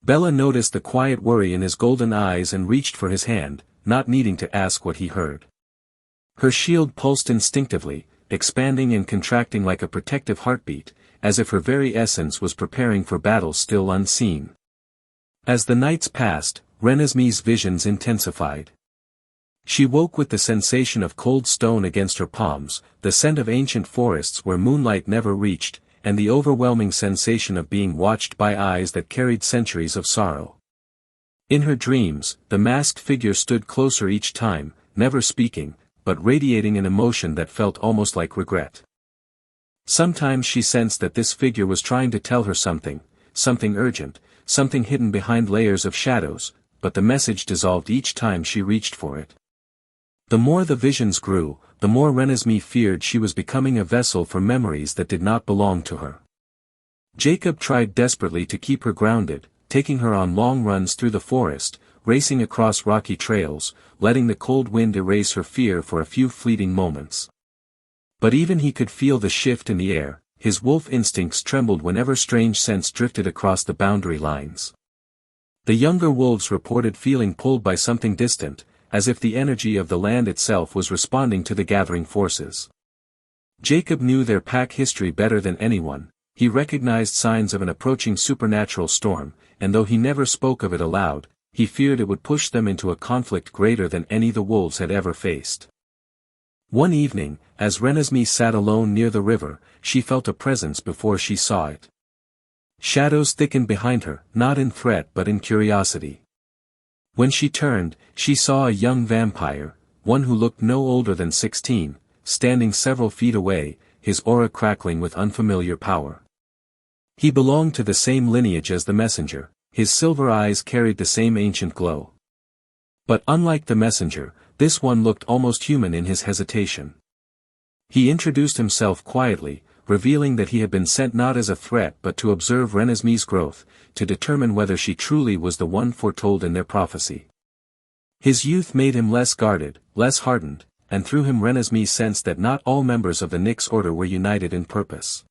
Bella noticed the quiet worry in his golden eyes and reached for his hand, not needing to ask what he heard. Her shield pulsed instinctively, expanding and contracting like a protective heartbeat, as if her very essence was preparing for battle still unseen. As the nights passed, Renesmee's visions intensified. She woke with the sensation of cold stone against her palms, the scent of ancient forests where moonlight never reached, and the overwhelming sensation of being watched by eyes that carried centuries of sorrow. In her dreams, the masked figure stood closer each time, never speaking, but radiating an emotion that felt almost like regret. Sometimes she sensed that this figure was trying to tell her something urgent, something hidden behind layers of shadows, but the message dissolved each time she reached for it. The more the visions grew, the more Renesmee feared she was becoming a vessel for memories that did not belong to her. Jacob tried desperately to keep her grounded, taking her on long runs through the forest, racing across rocky trails, letting the cold wind erase her fear for a few fleeting moments. But even he could feel the shift in the air, his wolf instincts trembled whenever strange scents drifted across the boundary lines. The younger wolves reported feeling pulled by something distant, as if the energy of the land itself was responding to the gathering forces. Jacob knew their pack history better than anyone. He recognized signs of an approaching supernatural storm, and though he never spoke of it aloud, he feared it would push them into a conflict greater than any the wolves had ever faced. One evening, as Renesmee sat alone near the river, she felt a presence before she saw it. Shadows thickened behind her, not in threat but in curiosity. When she turned, she saw a young vampire, one who looked no older than 16, standing several feet away, his aura crackling with unfamiliar power. He belonged to the same lineage as the messenger, his silver eyes carried the same ancient glow. But unlike the messenger, this one looked almost human in his hesitation. He introduced himself quietly, revealing that he had been sent not as a threat but to observe Renesmee's growth, to determine whether she truly was the one foretold in their prophecy. His youth made him less guarded, less hardened, and through him Renesmee sensed that not all members of the Nix order were united in purpose.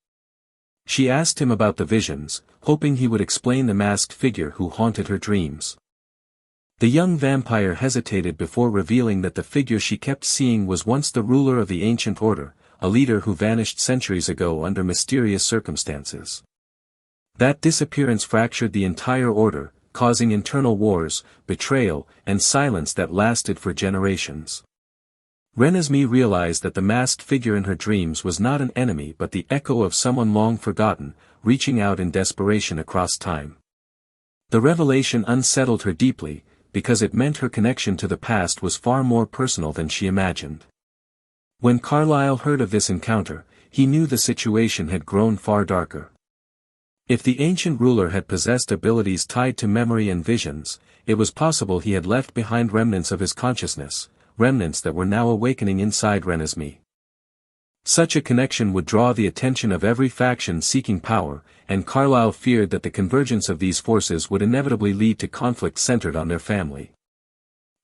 She asked him about the visions, hoping he would explain the masked figure who haunted her dreams. The young vampire hesitated before revealing that the figure she kept seeing was once the ruler of the ancient order, a leader who vanished centuries ago under mysterious circumstances. That disappearance fractured the entire order, causing internal wars, betrayal, and silence that lasted for generations. Renesmee realized that the masked figure in her dreams was not an enemy but the echo of someone long forgotten, reaching out in desperation across time. The revelation unsettled her deeply, because it meant her connection to the past was far more personal than she imagined. When Carlyle heard of this encounter, he knew the situation had grown far darker. If the ancient ruler had possessed abilities tied to memory and visions, it was possible he had left behind remnants of his consciousness, remnants that were now awakening inside Renesmee. Such a connection would draw the attention of every faction seeking power, and Carlyle feared that the convergence of these forces would inevitably lead to conflict centered on their family.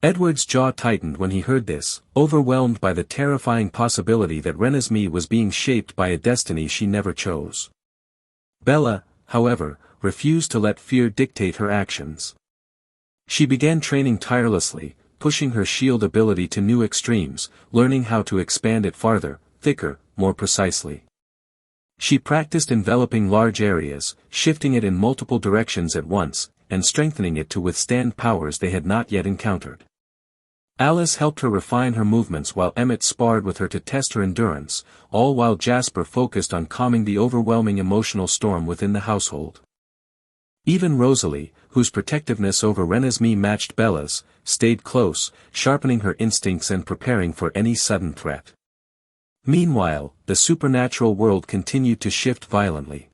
Edward's jaw tightened when he heard this, overwhelmed by the terrifying possibility that Renesmee was being shaped by a destiny she never chose. Bella, however, refused to let fear dictate her actions. She began training tirelessly, pushing her shield ability to new extremes, learning how to expand it farther, thicker, more precisely. She practiced enveloping large areas, shifting it in multiple directions at once, and strengthening it to withstand powers they had not yet encountered. Alice helped her refine her movements while Emmett sparred with her to test her endurance, all while Jasper focused on calming the overwhelming emotional storm within the household. Even Rosalie, whose protectiveness over Renesmee matched Bella's, stayed close, sharpening her instincts and preparing for any sudden threat. Meanwhile, the supernatural world continued to shift violently.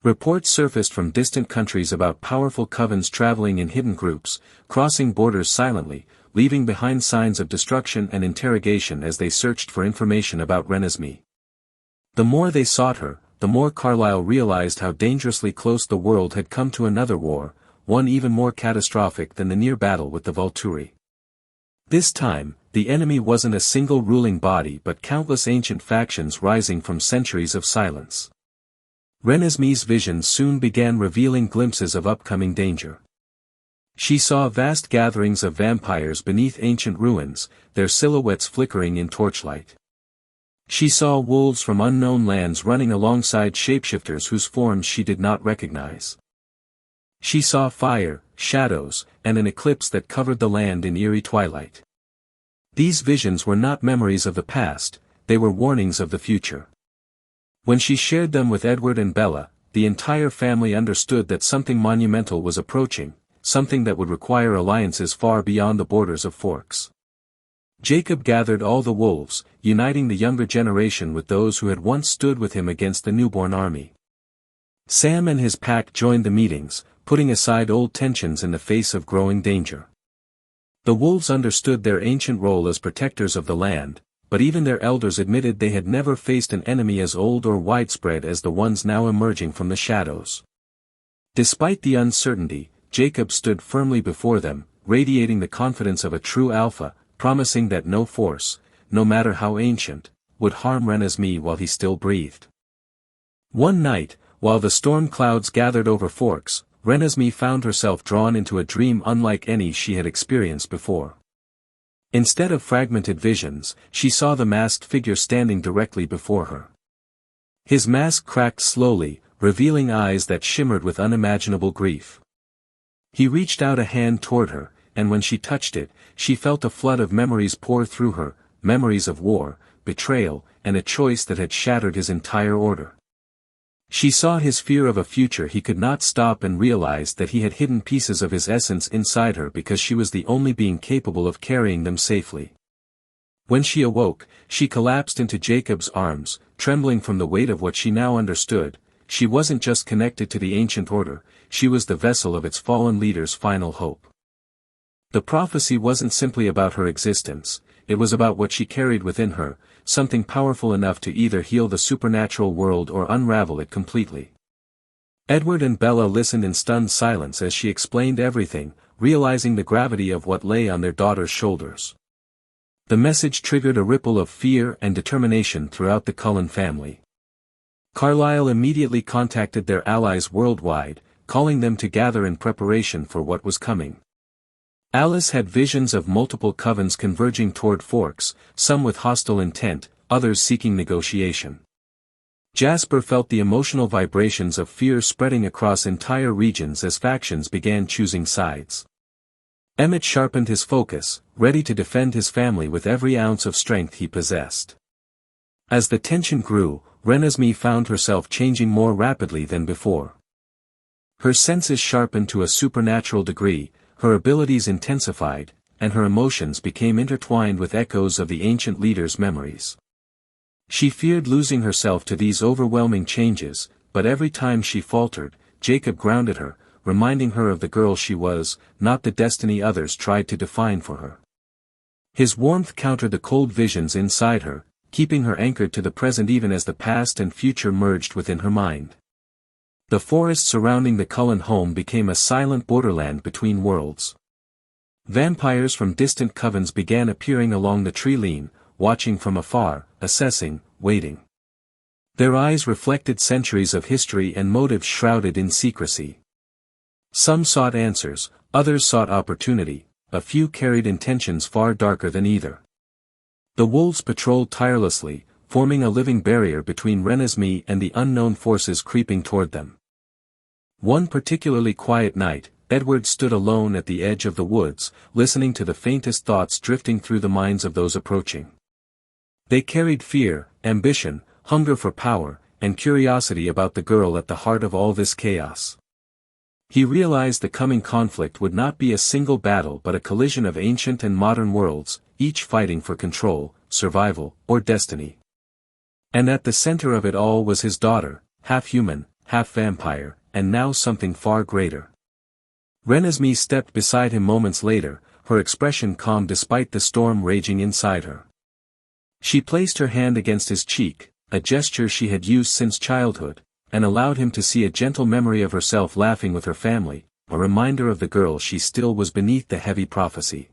Reports surfaced from distant countries about powerful covens traveling in hidden groups, crossing borders silently, leaving behind signs of destruction and interrogation as they searched for information about Renesmee. The more they sought her, the more Carlyle realized how dangerously close the world had come to another war, one even more catastrophic than the near battle with the Volturi. This time, the enemy wasn't a single ruling body but countless ancient factions rising from centuries of silence. Renesmee's visions soon began revealing glimpses of upcoming danger. She saw vast gatherings of vampires beneath ancient ruins, their silhouettes flickering in torchlight. She saw wolves from unknown lands running alongside shapeshifters whose forms she did not recognize. She saw fire, shadows, and an eclipse that covered the land in eerie twilight. These visions were not memories of the past, they were warnings of the future. When she shared them with Edward and Bella, the entire family understood that something monumental was approaching, something that would require alliances far beyond the borders of Forks. Jacob gathered all the wolves, uniting the younger generation with those who had once stood with him against the newborn army. Sam and his pack joined the meetings, putting aside old tensions in the face of growing danger. The wolves understood their ancient role as protectors of the land, but even their elders admitted they had never faced an enemy as old or widespread as the ones now emerging from the shadows. Despite the uncertainty, Jacob stood firmly before them, radiating the confidence of a true alpha, promising that no force, no matter how ancient, would harm Renesmee while he still breathed. One night, while the storm clouds gathered over Forks, Renesmee found herself drawn into a dream unlike any she had experienced before. Instead of fragmented visions, she saw the masked figure standing directly before her. His mask cracked slowly, revealing eyes that shimmered with unimaginable grief. He reached out a hand toward her, and when she touched it, she felt a flood of memories pour through her, memories of war, betrayal, and a choice that had shattered his entire order. She saw his fear of a future he could not stop and realized that he had hidden pieces of his essence inside her because she was the only being capable of carrying them safely. When she awoke, she collapsed into Jacob's arms, trembling from the weight of what she now understood. She wasn't just connected to the ancient order, she was the vessel of its fallen leader's final hope. The prophecy wasn't simply about her existence, it was about what she carried within her, something powerful enough to either heal the supernatural world or unravel it completely. Edward and Bella listened in stunned silence as she explained everything, realizing the gravity of what lay on their daughter's shoulders. The message triggered a ripple of fear and determination throughout the Cullen family. Carlyle immediately contacted their allies worldwide, calling them to gather in preparation for what was coming. Alice had visions of multiple covens converging toward Forks, some with hostile intent, others seeking negotiation. Jasper felt the emotional vibrations of fear spreading across entire regions as factions began choosing sides. Emmett sharpened his focus, ready to defend his family with every ounce of strength he possessed. As the tension grew, Renesmee found herself changing more rapidly than before. Her senses sharpened to a supernatural degree, her abilities intensified, and her emotions became intertwined with echoes of the ancient leader's memories. She feared losing herself to these overwhelming changes, but every time she faltered, Jacob grounded her, reminding her of the girl she was, not the destiny others tried to define for her. His warmth countered the cold visions inside her, keeping her anchored to the present even as the past and future merged within her mind. The forest surrounding the Cullen home became a silent borderland between worlds. Vampires from distant covens began appearing along the tree line, watching from afar, assessing, waiting. Their eyes reflected centuries of history and motives shrouded in secrecy. Some sought answers, others sought opportunity, a few carried intentions far darker than either. The wolves patrolled tirelessly, forming a living barrier between Renesmee and the unknown forces creeping toward them. One particularly quiet night, Edward stood alone at the edge of the woods, listening to the faintest thoughts drifting through the minds of those approaching. They carried fear, ambition, hunger for power, and curiosity about the girl at the heart of all this chaos. He realized the coming conflict would not be a single battle but a collision of ancient and modern worlds, each fighting for control, survival, or destiny. And at the center of it all was his daughter, half human, half vampire, and now something far greater. Renesmee stepped beside him moments later, her expression calm despite the storm raging inside her. She placed her hand against his cheek, a gesture she had used since childhood, and allowed him to see a gentle memory of herself laughing with her family, a reminder of the girl she still was beneath the heavy prophecy.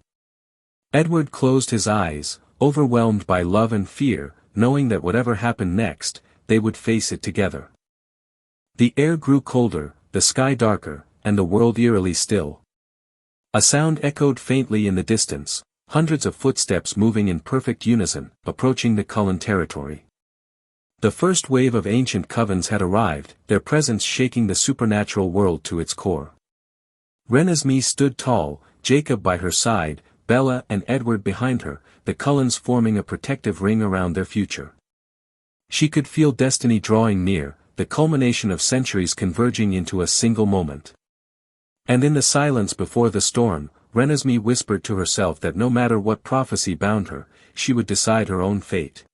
Edward closed his eyes, overwhelmed by love and fear, knowing that whatever happened next, they would face it together. The air grew colder, the sky darker, and the world eerily still. A sound echoed faintly in the distance, hundreds of footsteps moving in perfect unison, approaching the Cullen territory. The first wave of ancient covens had arrived, their presence shaking the supernatural world to its core. Renesmee stood tall, Jacob by her side, Bella and Edward behind her, the Cullens forming a protective ring around their future. She could feel destiny drawing near, the culmination of centuries converging into a single moment. And in the silence before the storm, Renesmee whispered to herself that no matter what prophecy bound her, she would decide her own fate.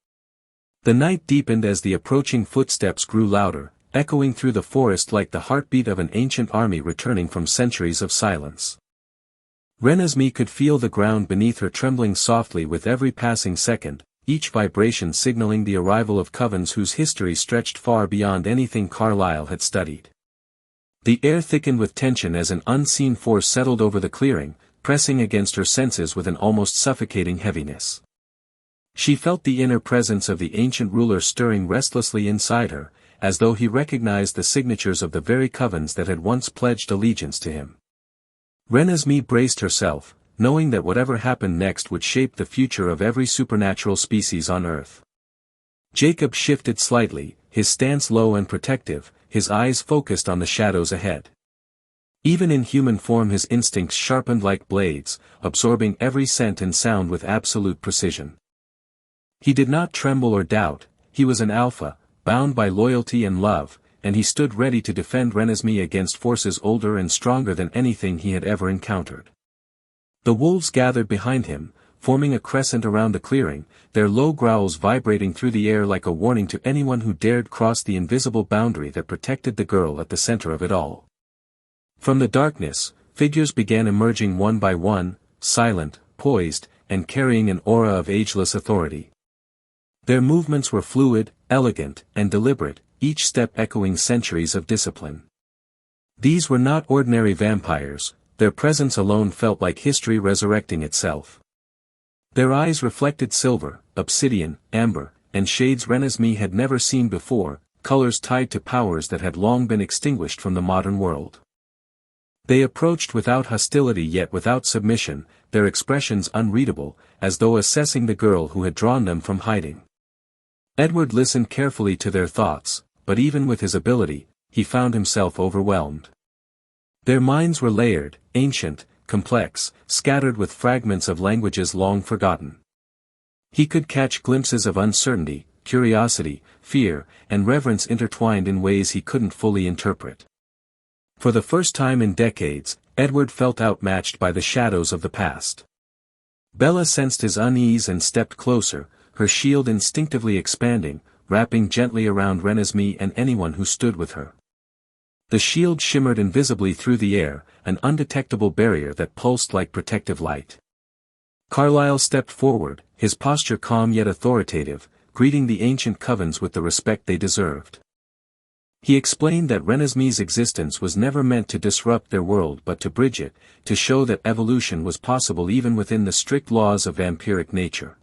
The night deepened as the approaching footsteps grew louder, echoing through the forest like the heartbeat of an ancient army returning from centuries of silence. Renesmee could feel the ground beneath her trembling softly with every passing second, each vibration signaling the arrival of covens whose history stretched far beyond anything Carlyle had studied. The air thickened with tension as an unseen force settled over the clearing, pressing against her senses with an almost suffocating heaviness. She felt the inner presence of the ancient ruler stirring restlessly inside her, as though he recognized the signatures of the very covens that had once pledged allegiance to him. Renesmee braced herself, knowing that whatever happened next would shape the future of every supernatural species on Earth. Jacob shifted slightly, his stance low and protective, his eyes focused on the shadows ahead. Even in human form his instincts sharpened like blades, absorbing every scent and sound with absolute precision. He did not tremble or doubt, he was an alpha, bound by loyalty and love, and he stood ready to defend Renesmee against forces older and stronger than anything he had ever encountered. The wolves gathered behind him, forming a crescent around the clearing, their low growls vibrating through the air like a warning to anyone who dared cross the invisible boundary that protected the girl at the center of it all. From the darkness, figures began emerging one by one, silent, poised, and carrying an aura of ageless authority. Their movements were fluid, elegant, and deliberate, each step echoing centuries of discipline. These were not ordinary vampires, their presence alone felt like history resurrecting itself. Their eyes reflected silver, obsidian, amber, and shades Renesmee had never seen before, colors tied to powers that had long been extinguished from the modern world. They approached without hostility yet without submission, their expressions unreadable, as though assessing the girl who had drawn them from hiding. Edward listened carefully to their thoughts, but even with his ability, he found himself overwhelmed. Their minds were layered, ancient, complex, scattered with fragments of languages long forgotten. He could catch glimpses of uncertainty, curiosity, fear, and reverence intertwined in ways he couldn't fully interpret. For the first time in decades, Edward felt outmatched by the shadows of the past. Bella sensed his unease and stepped closer, her shield instinctively expanding, wrapping gently around Renesmee and anyone who stood with her. The shield shimmered invisibly through the air, an undetectable barrier that pulsed like protective light. Carlyle stepped forward, his posture calm yet authoritative, greeting the ancient covens with the respect they deserved. He explained that Renesmee's existence was never meant to disrupt their world but to bridge it, to show that evolution was possible even within the strict laws of vampiric nature.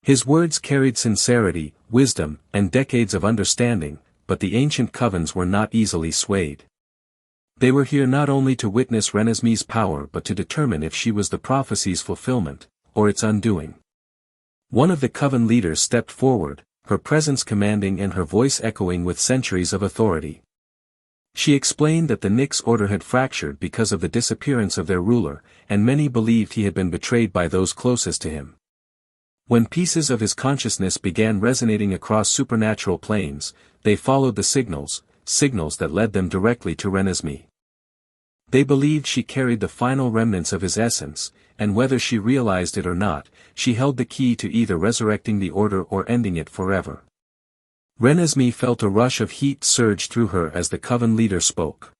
His words carried sincerity, wisdom, and decades of understanding, but the ancient covens were not easily swayed. They were here not only to witness Renesmee's power but to determine if she was the prophecy's fulfillment, or its undoing. One of the coven leaders stepped forward, her presence commanding and her voice echoing with centuries of authority. She explained that the Nyx order had fractured because of the disappearance of their ruler, and many believed he had been betrayed by those closest to him. When pieces of his consciousness began resonating across supernatural planes, they followed the signals that led them directly to Renesmee. They believed she carried the final remnants of his essence, and whether she realized it or not, she held the key to either resurrecting the order or ending it forever. Renesmee felt a rush of heat surge through her as the coven leader spoke.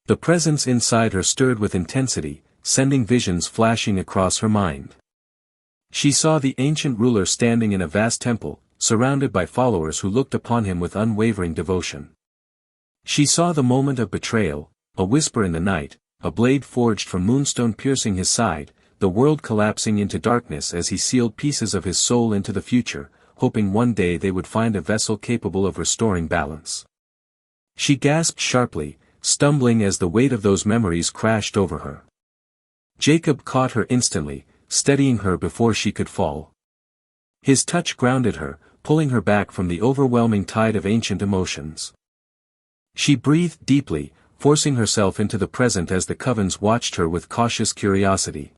The presence inside her stirred with intensity, sending visions flashing across her mind. She saw the ancient ruler standing in a vast temple, surrounded by followers who looked upon him with unwavering devotion. She saw the moment of betrayal, a whisper in the night, a blade forged from moonstone piercing his side, the world collapsing into darkness as he sealed pieces of his soul into the future, hoping one day they would find a vessel capable of restoring balance. She gasped sharply, stumbling as the weight of those memories crashed over her. Jacob caught her instantly, steadying her before she could fall. His touch grounded her, pulling her back from the overwhelming tide of ancient emotions. She breathed deeply, forcing herself into the present as the covens watched her with cautious curiosity.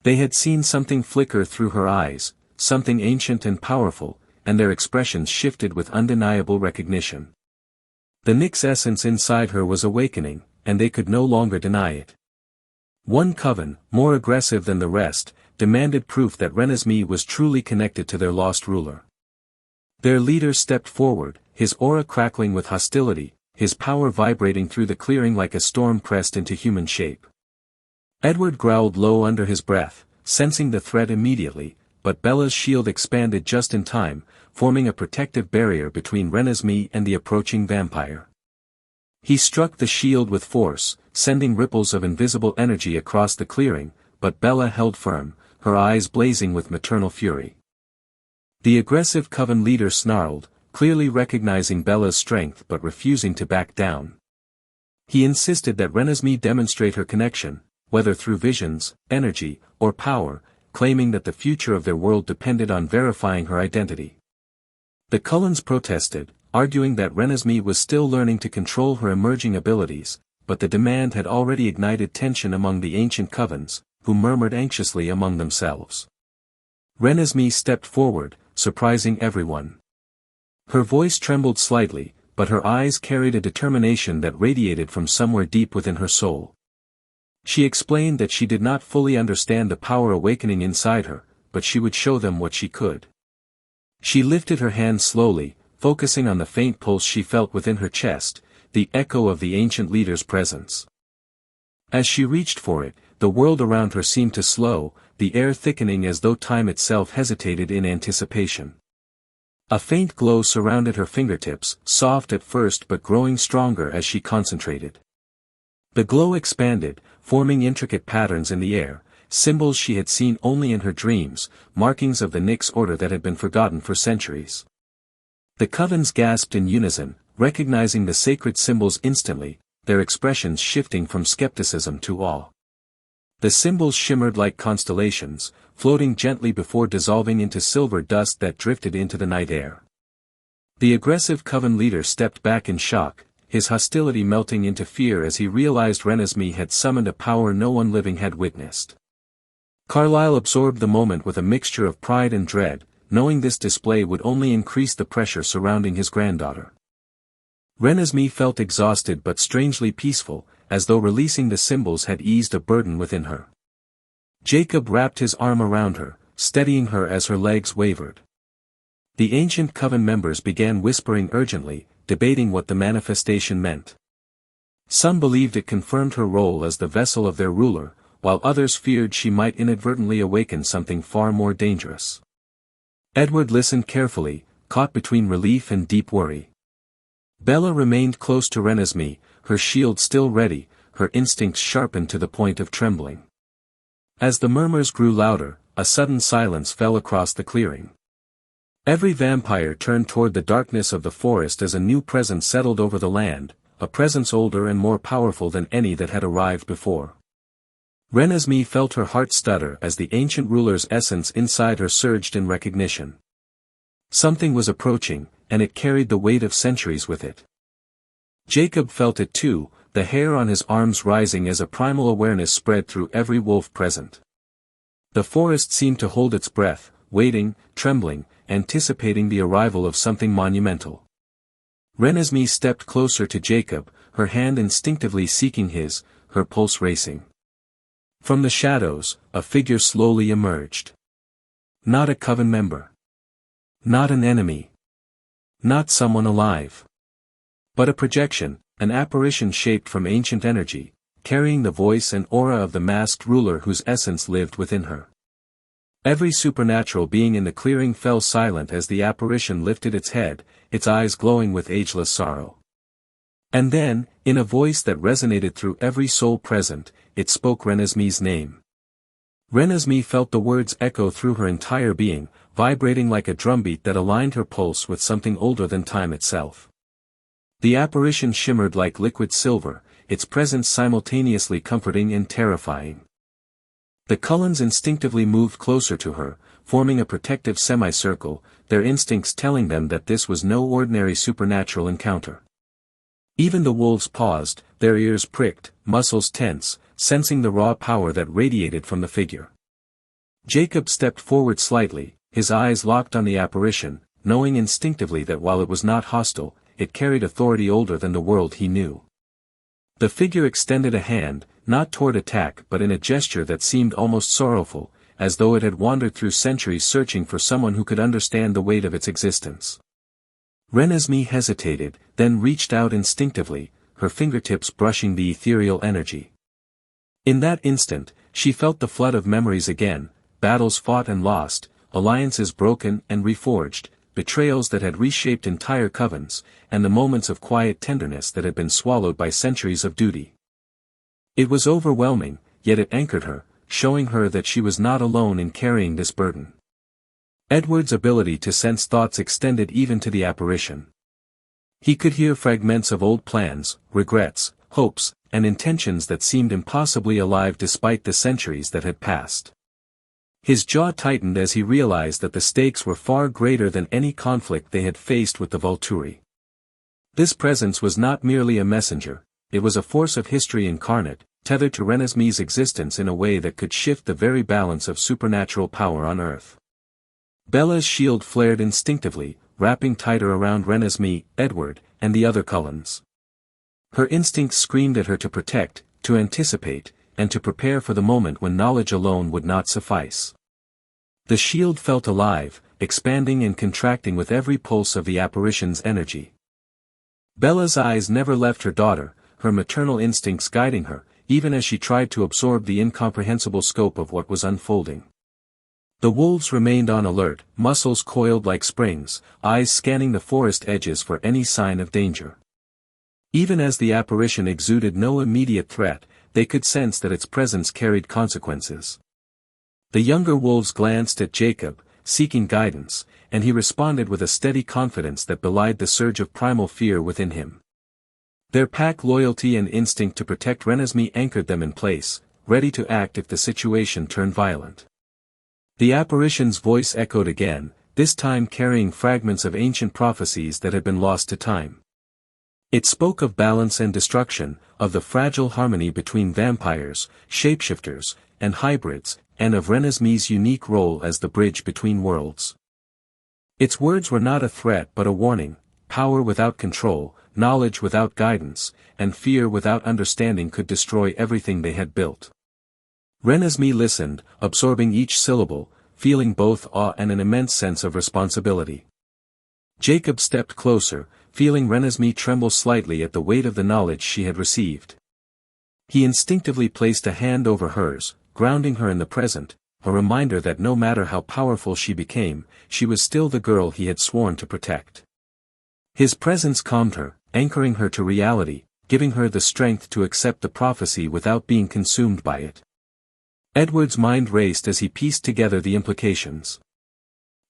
They had seen something flicker through her eyes, something ancient and powerful, and their expressions shifted with undeniable recognition. The Nyx essence inside her was awakening, and they could no longer deny it. One coven, more aggressive than the rest, demanded proof that Renesmee was truly connected to their lost ruler. Their leader stepped forward, his aura crackling with hostility, his power vibrating through the clearing like a storm pressed into human shape. Edward growled low under his breath, sensing the threat immediately, but Bella's shield expanded just in time, forming a protective barrier between Renesmee and the approaching vampire. He struck the shield with force, sending ripples of invisible energy across the clearing, but Bella held firm, her eyes blazing with maternal fury. The aggressive coven leader snarled, clearly recognizing Bella's strength but refusing to back down. He insisted that Renesmee demonstrate her connection, whether through visions, energy, or power, claiming that the future of their world depended on verifying her identity. The Cullens protested, arguing that Renesmee was still learning to control her emerging abilities, but the demand had already ignited tension among the ancient covens, who murmured anxiously among themselves. Renesmee stepped forward, surprising everyone. Her voice trembled slightly, but her eyes carried a determination that radiated from somewhere deep within her soul. She explained that she did not fully understand the power awakening inside her, but she would show them what she could. She lifted her hand slowly, focusing on the faint pulse she felt within her chest, the echo of the ancient leader's presence. As she reached for it, the world around her seemed to slow, the air thickening as though time itself hesitated in anticipation. A faint glow surrounded her fingertips, soft at first but growing stronger as she concentrated. The glow expanded, forming intricate patterns in the air, symbols she had seen only in her dreams, markings of the Nyx order that had been forgotten for centuries. The covens gasped in unison, recognizing the sacred symbols instantly, their expressions shifting from skepticism to awe. The symbols shimmered like constellations, floating gently before dissolving into silver dust that drifted into the night air. The aggressive coven leader stepped back in shock, his hostility melting into fear as he realized Renesmee had summoned a power no one living had witnessed. Carlyle absorbed the moment with a mixture of pride and dread, knowing this display would only increase the pressure surrounding his granddaughter. Renesmee felt exhausted but strangely peaceful, as though releasing the symbols had eased a burden within her. Jacob wrapped his arm around her, steadying her as her legs wavered. The ancient coven members began whispering urgently, debating what the manifestation meant. Some believed it confirmed her role as the vessel of their ruler, while others feared she might inadvertently awaken something far more dangerous. Edward listened carefully, caught between relief and deep worry. Bella remained close to Renesmee, her shield still ready, her instincts sharpened to the point of trembling. As the murmurs grew louder, a sudden silence fell across the clearing. Every vampire turned toward the darkness of the forest as a new presence settled over the land, a presence older and more powerful than any that had arrived before. Renesmee felt her heart stutter as the ancient ruler's essence inside her surged in recognition. Something was approaching, and it carried the weight of centuries with it. Jacob felt it too, the hair on his arms rising as a primal awareness spread through every wolf present. The forest seemed to hold its breath, waiting, trembling, anticipating the arrival of something monumental. Renesmee stepped closer to Jacob, her hand instinctively seeking his, her pulse racing. From the shadows, a figure slowly emerged. Not a coven member. Not an enemy. Not someone alive. But a projection, an apparition shaped from ancient energy, carrying the voice and aura of the masked ruler whose essence lived within her. Every supernatural being in the clearing fell silent as the apparition lifted its head, its eyes glowing with ageless sorrow. And then, in a voice that resonated through every soul present, it spoke Renesmee's name. Renesmee felt the words echo through her entire being, vibrating like a drumbeat that aligned her pulse with something older than time itself. The apparition shimmered like liquid silver, its presence simultaneously comforting and terrifying. The Cullens instinctively moved closer to her, forming a protective semicircle, their instincts telling them that this was no ordinary supernatural encounter. Even the wolves paused, their ears pricked, muscles tense, sensing the raw power that radiated from the figure. Jacob stepped forward slightly, his eyes locked on the apparition, knowing instinctively that while it was not hostile, it carried authority older than the world he knew. The figure extended a hand, not toward attack but in a gesture that seemed almost sorrowful, as though it had wandered through centuries searching for someone who could understand the weight of its existence. Renesmee hesitated, then reached out instinctively, her fingertips brushing the ethereal energy. In that instant, she felt the flood of memories again, battles fought and lost, alliances broken and reforged, betrayals that had reshaped entire covens, and the moments of quiet tenderness that had been swallowed by centuries of duty. It was overwhelming, yet it anchored her, showing her that she was not alone in carrying this burden. Edward's ability to sense thoughts extended even to the apparition. He could hear fragments of old plans, regrets, hopes, and intentions that seemed impossibly alive despite the centuries that had passed. His jaw tightened as he realized that the stakes were far greater than any conflict they had faced with the Volturi. This presence was not merely a messenger, it was a force of history incarnate, tethered to Renesmee's existence in a way that could shift the very balance of supernatural power on Earth. Bella's shield flared instinctively, wrapping tighter around Renesmee, Edward, and the other Cullens. Her instincts screamed at her to protect, to anticipate, and to prepare for the moment when knowledge alone would not suffice. The shield felt alive, expanding and contracting with every pulse of the apparition's energy. Bella's eyes never left her daughter, her maternal instincts guiding her, even as she tried to absorb the incomprehensible scope of what was unfolding. The wolves remained on alert, muscles coiled like springs, eyes scanning the forest edges for any sign of danger. Even as the apparition exuded no immediate threat, they could sense that its presence carried consequences. The younger wolves glanced at Jacob, seeking guidance, and he responded with a steady confidence that belied the surge of primal fear within him. Their pack loyalty and instinct to protect Renesmee anchored them in place, ready to act if the situation turned violent. The apparition's voice echoed again, this time carrying fragments of ancient prophecies that had been lost to time. It spoke of balance and destruction, of the fragile harmony between vampires, shapeshifters, and hybrids, and of Renesmee's unique role as the bridge between worlds. Its words were not a threat but a warning: power without control, knowledge without guidance, and fear without understanding could destroy everything they had built. Renesmee listened, absorbing each syllable, feeling both awe and an immense sense of responsibility. Jacob stepped closer, feeling Renesmee tremble slightly at the weight of the knowledge she had received. He instinctively placed a hand over hers, grounding her in the present, a reminder that no matter how powerful she became, she was still the girl he had sworn to protect. His presence calmed her, anchoring her to reality, giving her the strength to accept the prophecy without being consumed by it. Edward's mind raced as he pieced together the implications.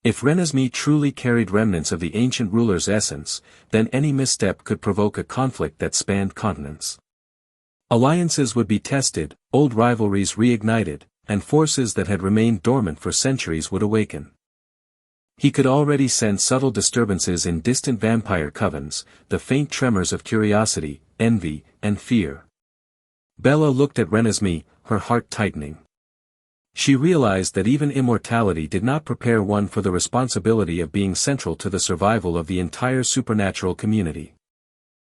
If Renesmee truly carried remnants of the ancient ruler's essence, then any misstep could provoke a conflict that spanned continents. Alliances would be tested, old rivalries reignited, and forces that had remained dormant for centuries would awaken. He could already sense subtle disturbances in distant vampire covens, the faint tremors of curiosity, envy, and fear. Bella looked at Renesmee, her heart tightening. She realized that even immortality did not prepare one for the responsibility of being central to the survival of the entire supernatural community.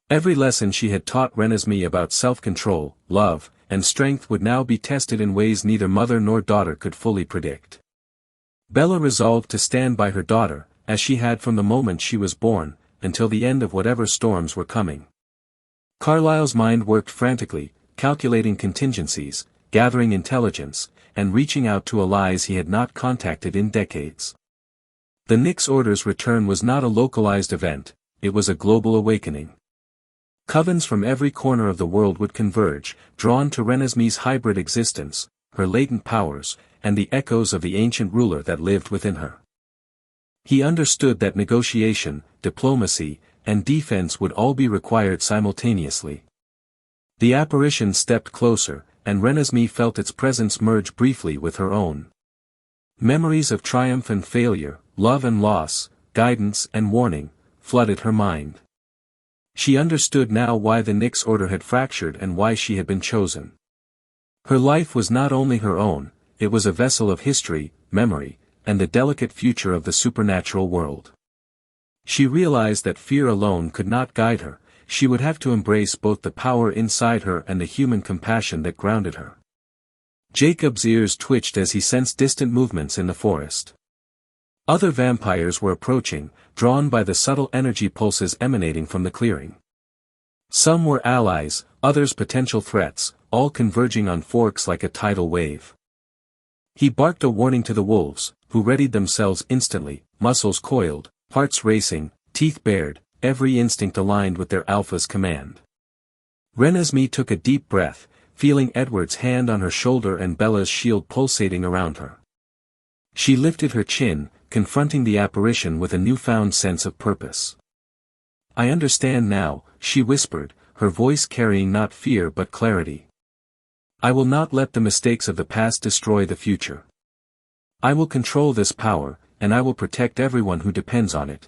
Every lesson she had taught Renesmee about self-control, love, and strength would now be tested in ways neither mother nor daughter could fully predict. Bella resolved to stand by her daughter, as she had from the moment she was born, until the end of whatever storms were coming. Carlyle's mind worked frantically, calculating contingencies, gathering intelligence, and reaching out to allies he had not contacted in decades. The Nyx Order's return was not a localized event, it was a global awakening. Covens from every corner of the world would converge, drawn to Renesmee's hybrid existence, her latent powers, and the echoes of the ancient ruler that lived within her. He understood that negotiation, diplomacy, and defense would all be required simultaneously. The apparition stepped closer, and Renesmee felt its presence merge briefly with her own. Memories of triumph and failure, love and loss, guidance and warning, flooded her mind. She understood now why the Nyx Order had fractured and why she had been chosen. Her life was not only her own, it was a vessel of history, memory, and the delicate future of the supernatural world. She realized that fear alone could not guide her, she would have to embrace both the power inside her and the human compassion that grounded her. Jacob's ears twitched as he sensed distant movements in the forest. Other vampires were approaching, drawn by the subtle energy pulses emanating from the clearing. Some were allies, others potential threats, all converging on Forks like a tidal wave. He barked a warning to the wolves, who readied themselves instantly, muscles coiled, hearts racing, teeth bared, every instinct aligned with their alpha's command. Renesmee took a deep breath, feeling Edward's hand on her shoulder and Bella's shield pulsating around her. She lifted her chin, confronting the apparition with a newfound sense of purpose. "I understand now," she whispered, her voice carrying not fear but clarity. "I will not let the mistakes of the past destroy the future. I will control this power, and I will protect everyone who depends on it."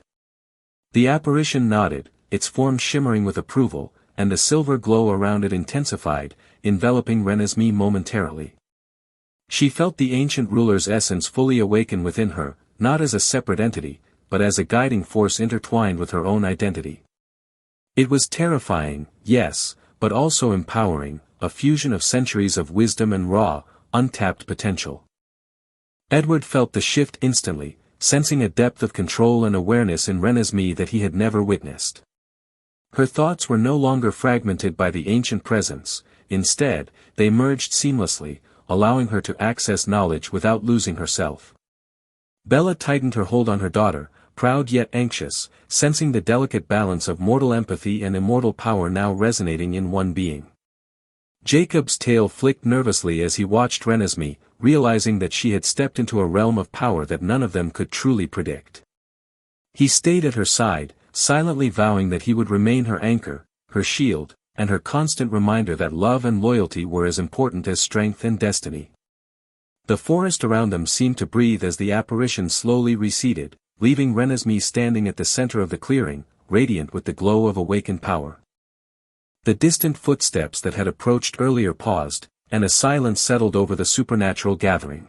The apparition nodded, its form shimmering with approval, and the silver glow around it intensified, enveloping Renesmee momentarily. She felt the ancient ruler's essence fully awaken within her, not as a separate entity, but as a guiding force intertwined with her own identity. It was terrifying, yes, but also empowering, a fusion of centuries of wisdom and raw, untapped potential. Edward felt the shift instantly, sensing a depth of control and awareness in Renesmee that he had never witnessed. Her thoughts were no longer fragmented by the ancient presence, instead, they merged seamlessly, allowing her to access knowledge without losing herself. Bella tightened her hold on her daughter, proud yet anxious, sensing the delicate balance of mortal empathy and immortal power now resonating in one being. Jacob's tail flicked nervously as he watched Renesmee, realizing that she had stepped into a realm of power that none of them could truly predict. He stayed at her side, silently vowing that he would remain her anchor, her shield, and her constant reminder that love and loyalty were as important as strength and destiny. The forest around them seemed to breathe as the apparition slowly receded, leaving Renesmee standing at the center of the clearing, radiant with the glow of awakened power. The distant footsteps that had approached earlier paused, and a silence settled over the supernatural gathering.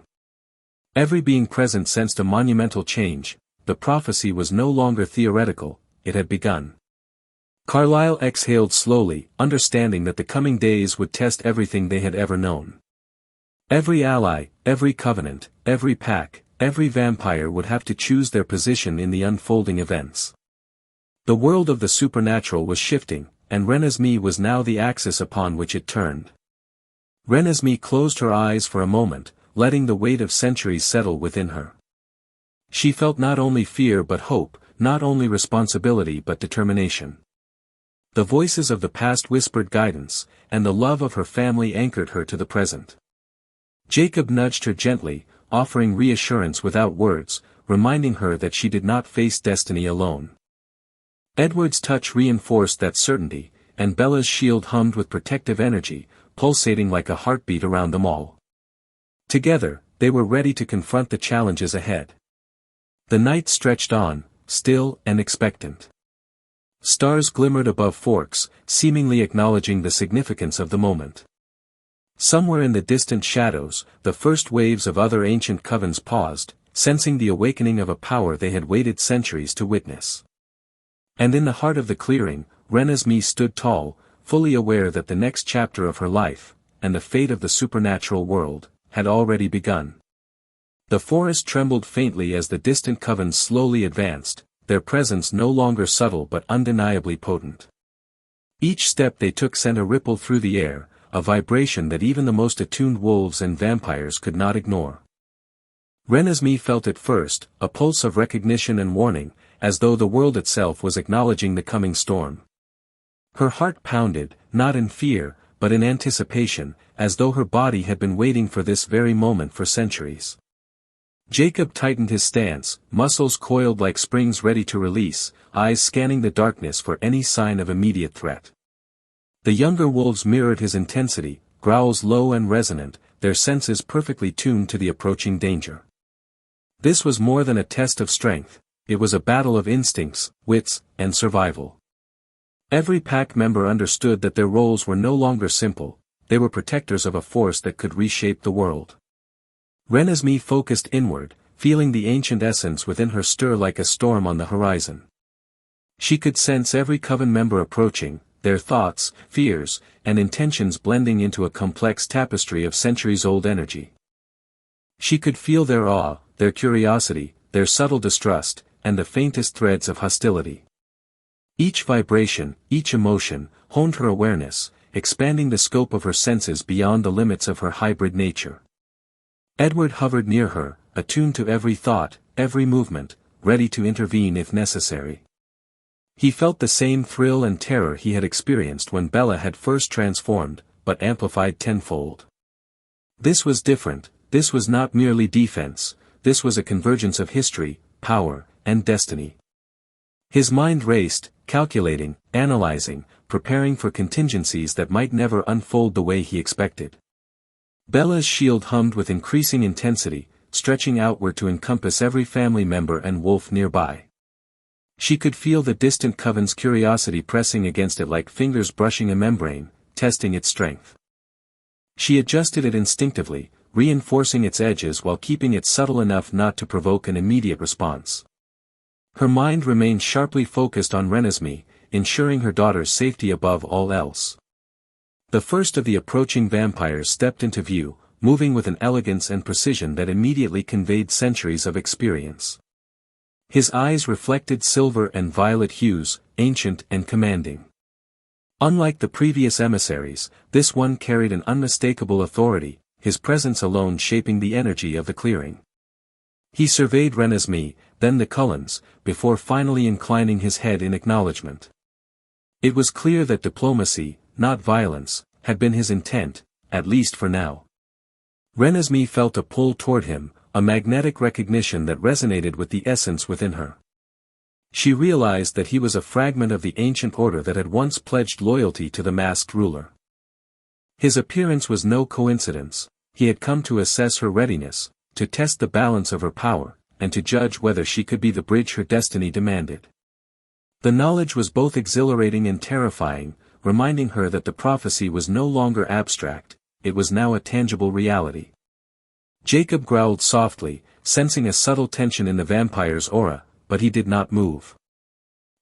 Every being present sensed a monumental change, the prophecy was no longer theoretical, it had begun. Carlyle exhaled slowly, understanding that the coming days would test everything they had ever known. Every ally, every covenant, every pack, every vampire would have to choose their position in the unfolding events. The world of the supernatural was shifting, and Renesmee was now the axis upon which it turned. Renesmee closed her eyes for a moment, letting the weight of centuries settle within her. She felt not only fear but hope, not only responsibility but determination. The voices of the past whispered guidance, and the love of her family anchored her to the present. Jacob nudged her gently, offering reassurance without words, reminding her that she did not face destiny alone. Edward's touch reinforced that certainty, and Bella's shield hummed with protective energy, pulsating like a heartbeat around them all. Together, they were ready to confront the challenges ahead. The night stretched on, still and expectant. Stars glimmered above forks, seemingly acknowledging the significance of the moment. Somewhere in the distant shadows, the first waves of other ancient covens paused, sensing the awakening of a power they had waited centuries to witness. And in the heart of the clearing, Renesmee stood tall, fully aware that the next chapter of her life, and the fate of the supernatural world, had already begun. The forest trembled faintly as the distant covens slowly advanced, their presence no longer subtle but undeniably potent. Each step they took sent a ripple through the air, a vibration that even the most attuned wolves and vampires could not ignore. Renesmee felt it first, a pulse of recognition and warning, as though the world itself was acknowledging the coming storm. Her heart pounded, not in fear, but in anticipation, as though her body had been waiting for this very moment for centuries. Jacob tightened his stance, muscles coiled like springs ready to release, eyes scanning the darkness for any sign of immediate threat. The younger wolves mirrored his intensity, growls low and resonant, their senses perfectly tuned to the approaching danger. This was more than a test of strength, it was a battle of instincts, wits, and survival. Every pack member understood that their roles were no longer simple, they were protectors of a force that could reshape the world. Renesmee focused inward, feeling the ancient essence within her stir like a storm on the horizon. She could sense every coven member approaching, their thoughts, fears, and intentions blending into a complex tapestry of centuries-old energy. She could feel their awe, their curiosity, their subtle distrust, and the faintest threads of hostility. Each vibration, each emotion, honed her awareness, expanding the scope of her senses beyond the limits of her hybrid nature. Edward hovered near her, attuned to every thought, every movement, ready to intervene if necessary. He felt the same thrill and terror he had experienced when Bella had first transformed, but amplified tenfold. This was different, this was not merely defense, this was a convergence of history, power, and destiny. His mind raced, calculating, analyzing, preparing for contingencies that might never unfold the way he expected. Bella's shield hummed with increasing intensity, stretching outward to encompass every family member and wolf nearby. She could feel the distant coven's curiosity pressing against it like fingers brushing a membrane, testing its strength. She adjusted it instinctively, reinforcing its edges while keeping it subtle enough not to provoke an immediate response. Her mind remained sharply focused on Renesmee, ensuring her daughter's safety above all else. The first of the approaching vampires stepped into view, moving with an elegance and precision that immediately conveyed centuries of experience. His eyes reflected silver and violet hues, ancient and commanding. Unlike the previous emissaries, this one carried an unmistakable authority, his presence alone shaping the energy of the clearing. He surveyed Renesmee, then the Cullens, before finally inclining his head in acknowledgement. It was clear that diplomacy, not violence, had been his intent, at least for now. Renesmee felt a pull toward him, a magnetic recognition that resonated with the essence within her. She realized that he was a fragment of the ancient order that had once pledged loyalty to the masked ruler. His appearance was no coincidence, he had come to assess her readiness, to test the balance of her power, and to judge whether she could be the bridge her destiny demanded. The knowledge was both exhilarating and terrifying, reminding her that the prophecy was no longer abstract, it was now a tangible reality. Jacob growled softly, sensing a subtle tension in the vampire's aura, but he did not move.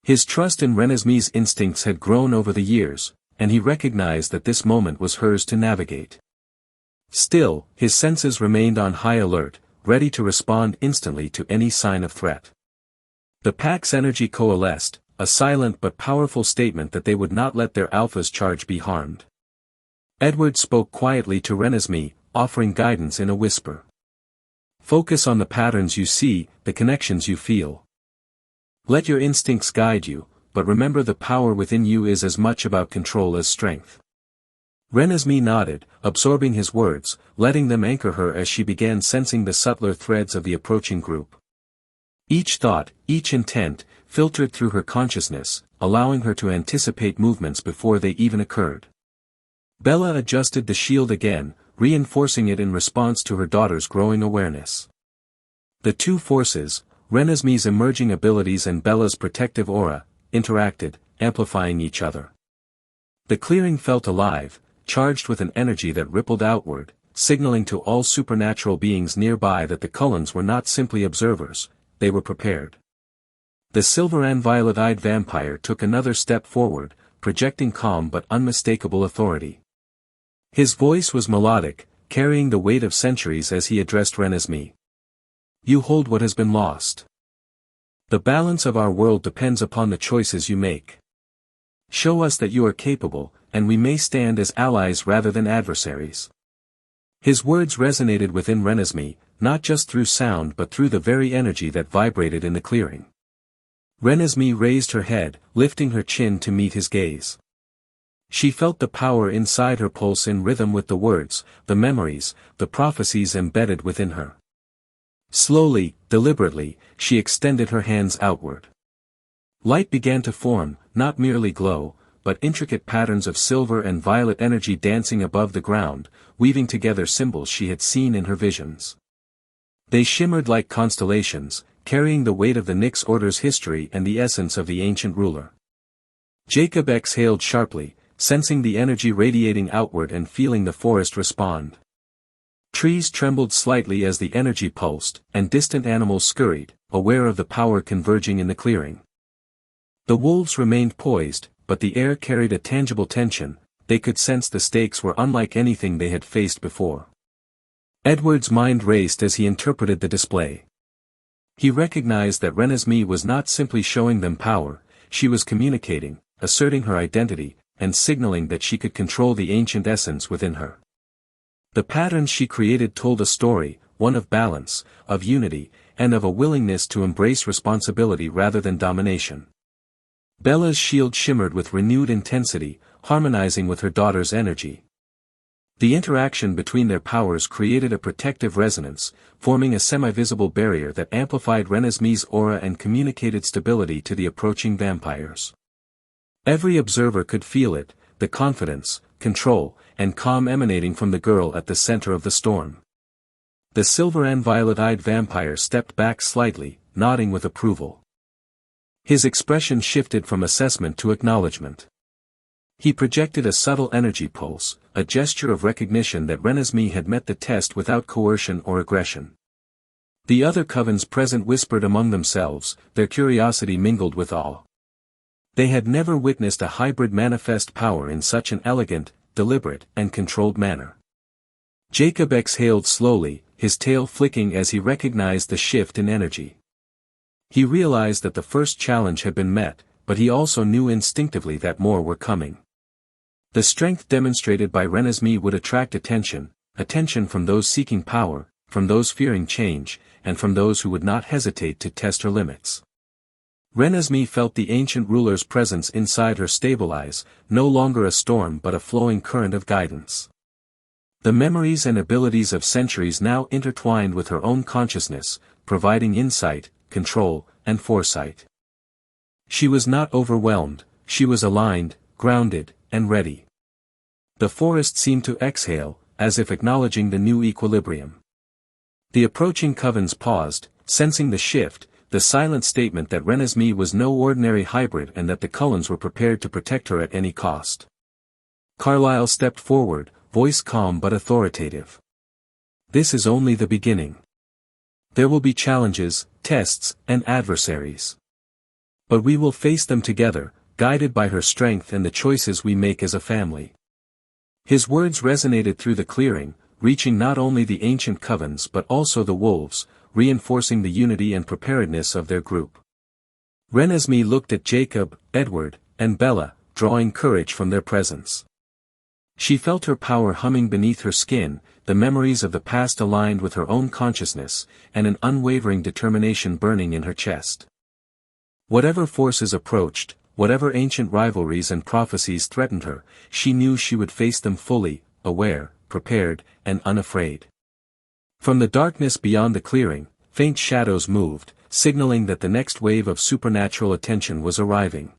His trust in Renesmee's instincts had grown over the years, and he recognized that this moment was hers to navigate. Still, his senses remained on high alert, ready to respond instantly to any sign of threat. The pack's energy coalesced, a silent but powerful statement that they would not let their alpha's charge be harmed. Edward spoke quietly to Renesmee, offering guidance in a whisper. Focus on the patterns you see, the connections you feel. Let your instincts guide you, but remember the power within you is as much about control as strength." Renesmee nodded, absorbing his words, letting them anchor her as she began sensing the subtler threads of the approaching group. Each thought, each intent, filtered through her consciousness, allowing her to anticipate movements before they even occurred. Bella adjusted the shield again, reinforcing it in response to her daughter's growing awareness. The two forces, Renesmee's emerging abilities and Bella's protective aura, interacted, amplifying each other. The clearing felt alive, charged with an energy that rippled outward, signaling to all supernatural beings nearby that the Cullens were not simply observers, they were prepared. The silver and violet-eyed vampire took another step forward, projecting calm but unmistakable authority. His voice was melodic, carrying the weight of centuries as he addressed Renesmee. "You hold what has been lost. The balance of our world depends upon the choices you make. Show us that you are capable, and we may stand as allies rather than adversaries." His words resonated within Renesmee, not just through sound but through the very energy that vibrated in the clearing. Renesmee raised her head, lifting her chin to meet his gaze. She felt the power inside her pulse in rhythm with the words, the memories, the prophecies embedded within her. Slowly, deliberately, she extended her hands outward. Light began to form, not merely glow, but intricate patterns of silver and violet energy dancing above the ground, weaving together symbols she had seen in her visions. They shimmered like constellations, carrying the weight of the Nyx Order's history and the essence of the ancient ruler. Jacob exhaled sharply, sensing the energy radiating outward and feeling the forest respond. Trees trembled slightly as the energy pulsed, and distant animals scurried, aware of the power converging in the clearing. The wolves remained poised, but the air carried a tangible tension, they could sense the stakes were unlike anything they had faced before. Edward's mind raced as he interpreted the display. He recognized that Renesmee was not simply showing them power, she was communicating, asserting her identity, and signaling that she could control the ancient essence within her. The patterns she created told a story, one of balance, of unity, and of a willingness to embrace responsibility rather than domination. Bella's shield shimmered with renewed intensity, harmonizing with her daughter's energy. The interaction between their powers created a protective resonance, forming a semi-visible barrier that amplified Renesmee's aura and communicated stability to the approaching vampires. Every observer could feel it, the confidence, control, and calm emanating from the girl at the center of the storm. The silver and violet-eyed vampire stepped back slightly, nodding with approval. His expression shifted from assessment to acknowledgement. He projected a subtle energy pulse, a gesture of recognition that Renesmee had met the test without coercion or aggression. The other covens present whispered among themselves, their curiosity mingled with awe. They had never witnessed a hybrid manifest power in such an elegant, deliberate, and controlled manner. Jacob exhaled slowly, his tail flicking as he recognized the shift in energy. He realized that the first challenge had been met, but he also knew instinctively that more were coming. The strength demonstrated by Renesmee would attract attention from those seeking power, from those fearing change, and from those who would not hesitate to test her limits. Renesmee felt the ancient ruler's presence inside her stabilize, no longer a storm but a flowing current of guidance. The memories and abilities of centuries now intertwined with her own consciousness, providing insight, control, and foresight. She was not overwhelmed, she was aligned, grounded, and ready. The forest seemed to exhale, as if acknowledging the new equilibrium. The approaching covens paused, sensing the shift, the silent statement that Renesmee was no ordinary hybrid and that the Cullens were prepared to protect her at any cost. Carlyle stepped forward, voice calm but authoritative. "This is only the beginning. There will be challenges, tests, and adversaries. But we will face them together, guided by her strength and the choices we make as a family." His words resonated through the clearing, reaching not only the ancient covens but also the wolves, reinforcing the unity and preparedness of their group. Renesmee looked at Jacob, Edward, and Bella, drawing courage from their presence. She felt her power humming beneath her skin, the memories of the past aligned with her own consciousness, and an unwavering determination burning in her chest. Whatever forces approached, whatever ancient rivalries and prophecies threatened her, she knew she would face them fully, aware, prepared, and unafraid. From the darkness beyond the clearing, faint shadows moved, signaling that the next wave of supernatural attention was arriving.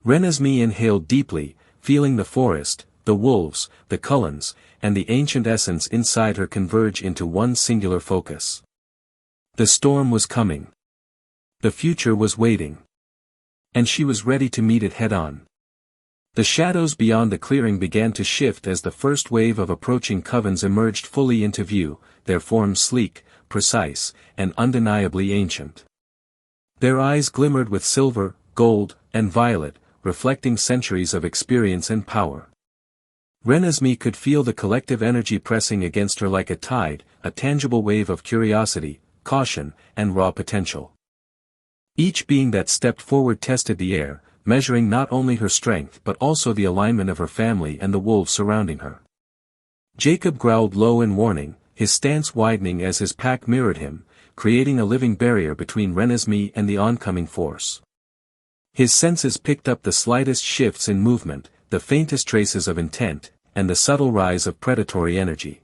Renesmee inhaled deeply, feeling the forest, the wolves, the Cullens, and the ancient essence inside her converge into one singular focus. The storm was coming. The future was waiting. And she was ready to meet it head-on. The shadows beyond the clearing began to shift as the first wave of approaching covens emerged fully into view, their forms sleek, precise, and undeniably ancient. Their eyes glimmered with silver, gold, and violet, reflecting centuries of experience and power. Renesmee could feel the collective energy pressing against her like a tide, a tangible wave of curiosity, caution, and raw potential. Each being that stepped forward tested the air, measuring not only her strength but also the alignment of her family and the wolves surrounding her. Jacob growled low in warning, his stance widening as his pack mirrored him, creating a living barrier between Renesmee and the oncoming force. His senses picked up the slightest shifts in movement, the faintest traces of intent, and the subtle rise of predatory energy.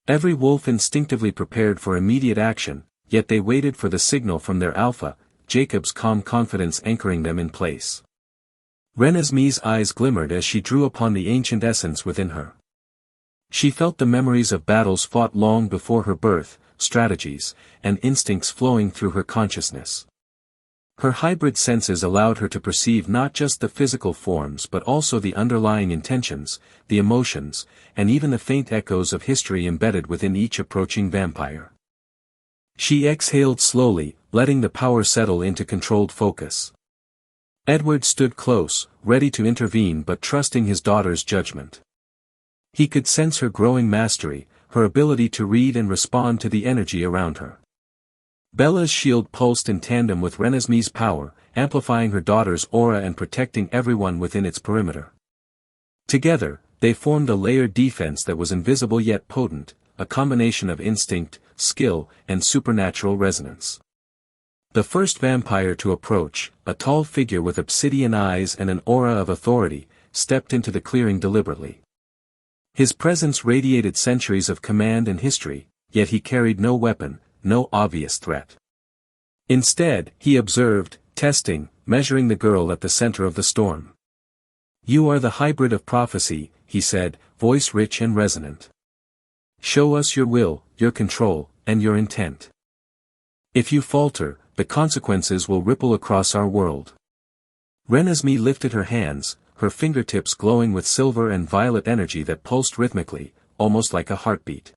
Every wolf instinctively prepared for immediate action, yet they waited for the signal from their alpha, Jacob's calm confidence anchoring them in place. Renesmee's eyes glimmered as she drew upon the ancient essence within her. She felt the memories of battles fought long before her birth, strategies, and instincts flowing through her consciousness. Her hybrid senses allowed her to perceive not just the physical forms but also the underlying intentions, the emotions, and even the faint echoes of history embedded within each approaching vampire. She exhaled slowly, letting the power settle into controlled focus. Edward stood close, ready to intervene but trusting his daughter's judgment. He could sense her growing mastery, her ability to read and respond to the energy around her. Bella's shield pulsed in tandem with Renesmee's power, amplifying her daughter's aura and protecting everyone within its perimeter. Together, they formed a layered defense that was invisible yet potent, a combination of instinct, skill, and supernatural resonance. The first vampire to approach, a tall figure with obsidian eyes and an aura of authority, stepped into the clearing deliberately. His presence radiated centuries of command and history, yet he carried no weapon, no obvious threat. Instead, he observed, testing, measuring the girl at the center of the storm. "You are the hybrid of prophecy," he said, voice rich and resonant. "Show us your will, your control, and your intent. If you falter, the consequences will ripple across our world." Renesmee lifted her hands, her fingertips glowing with silver and violet energy that pulsed rhythmically, almost like a heartbeat.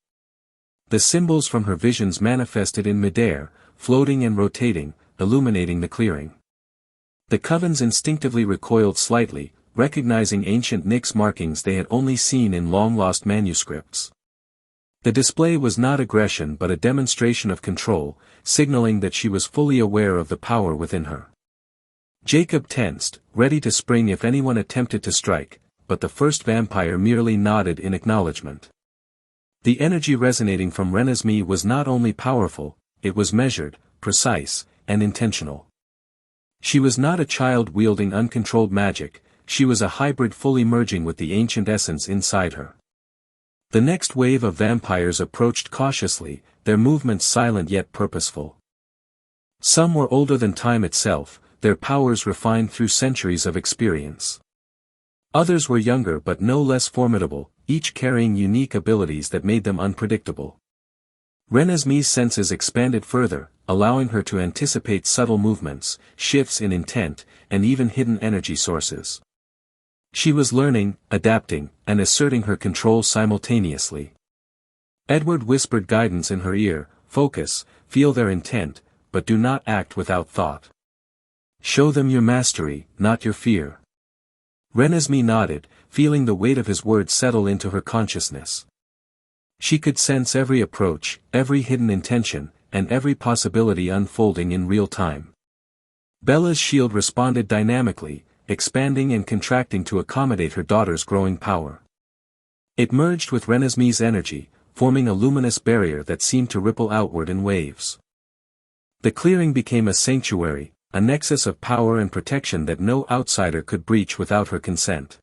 The symbols from her visions manifested in midair, floating and rotating, illuminating the clearing. The covens instinctively recoiled slightly, recognizing ancient Nyx markings they had only seen in long-lost manuscripts. The display was not aggression but a demonstration of control, signaling that she was fully aware of the power within her. Jacob tensed, ready to spring if anyone attempted to strike, but the first vampire merely nodded in acknowledgement. The energy resonating from Renesmee was not only powerful, it was measured, precise, and intentional. She was not a child wielding uncontrolled magic, she was a hybrid fully merging with the ancient essence inside her. The next wave of vampires approached cautiously, their movements silent yet purposeful. Some were older than time itself, their powers refined through centuries of experience. Others were younger but no less formidable, each carrying unique abilities that made them unpredictable. Renesmee's senses expanded further, allowing her to anticipate subtle movements, shifts in intent, and even hidden energy sources. She was learning, adapting, and asserting her control simultaneously. Edward whispered guidance in her ear, "Focus, feel their intent, but do not act without thought. Show them your mastery, not your fear." Renesmee nodded, feeling the weight of his words settle into her consciousness. She could sense every approach, every hidden intention, and every possibility unfolding in real time. Bella's shield responded dynamically, expanding and contracting to accommodate her daughter's growing power. It merged with Renesmee's energy, forming a luminous barrier that seemed to ripple outward in waves. The clearing became a sanctuary, a nexus of power and protection that no outsider could breach without her consent.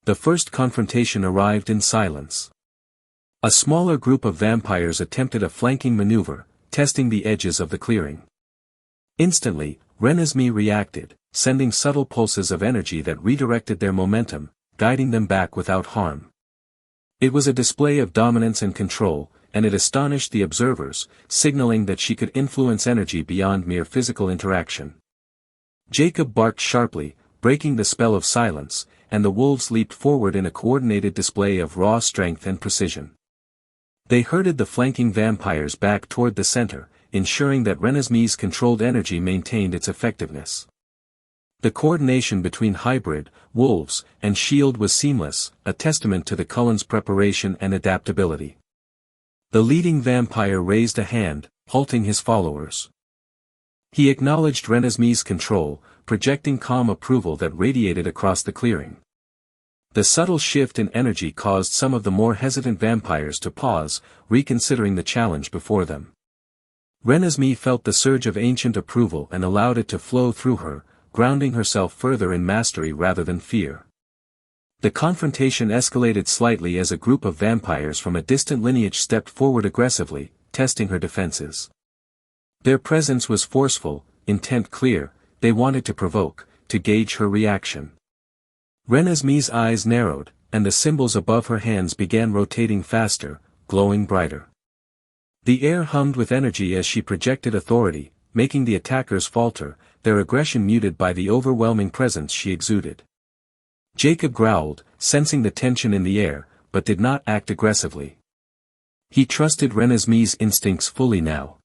The first confrontation arrived in silence. A smaller group of vampires attempted a flanking maneuver, testing the edges of the clearing. Instantly, Renesmee reacted, sending subtle pulses of energy that redirected their momentum, guiding them back without harm. It was a display of dominance and control, and it astonished the observers, signaling that she could influence energy beyond mere physical interaction. Jacob barked sharply, breaking the spell of silence, and the wolves leaped forward in a coordinated display of raw strength and precision. They herded the flanking vampires back toward the center, ensuring that Renesmee's controlled energy maintained its effectiveness. The coordination between hybrid, wolves, and shield was seamless, a testament to the Cullen's preparation and adaptability. The leading vampire raised a hand, halting his followers. He acknowledged Renesmee's control, projecting calm approval that radiated across the clearing. The subtle shift in energy caused some of the more hesitant vampires to pause, reconsidering the challenge before them. Renesmee felt the surge of ancient approval and allowed it to flow through her, grounding herself further in mastery rather than fear. The confrontation escalated slightly as a group of vampires from a distant lineage stepped forward aggressively, testing her defenses. Their presence was forceful, intent clear, they wanted to provoke, to gauge her reaction. Renesmee's eyes narrowed, and the symbols above her hands began rotating faster, glowing brighter. The air hummed with energy as she projected authority, making the attackers falter, their aggression muted by the overwhelming presence she exuded. Jacob growled, sensing the tension in the air, but did not act aggressively. He trusted Renesmee's instincts fully now.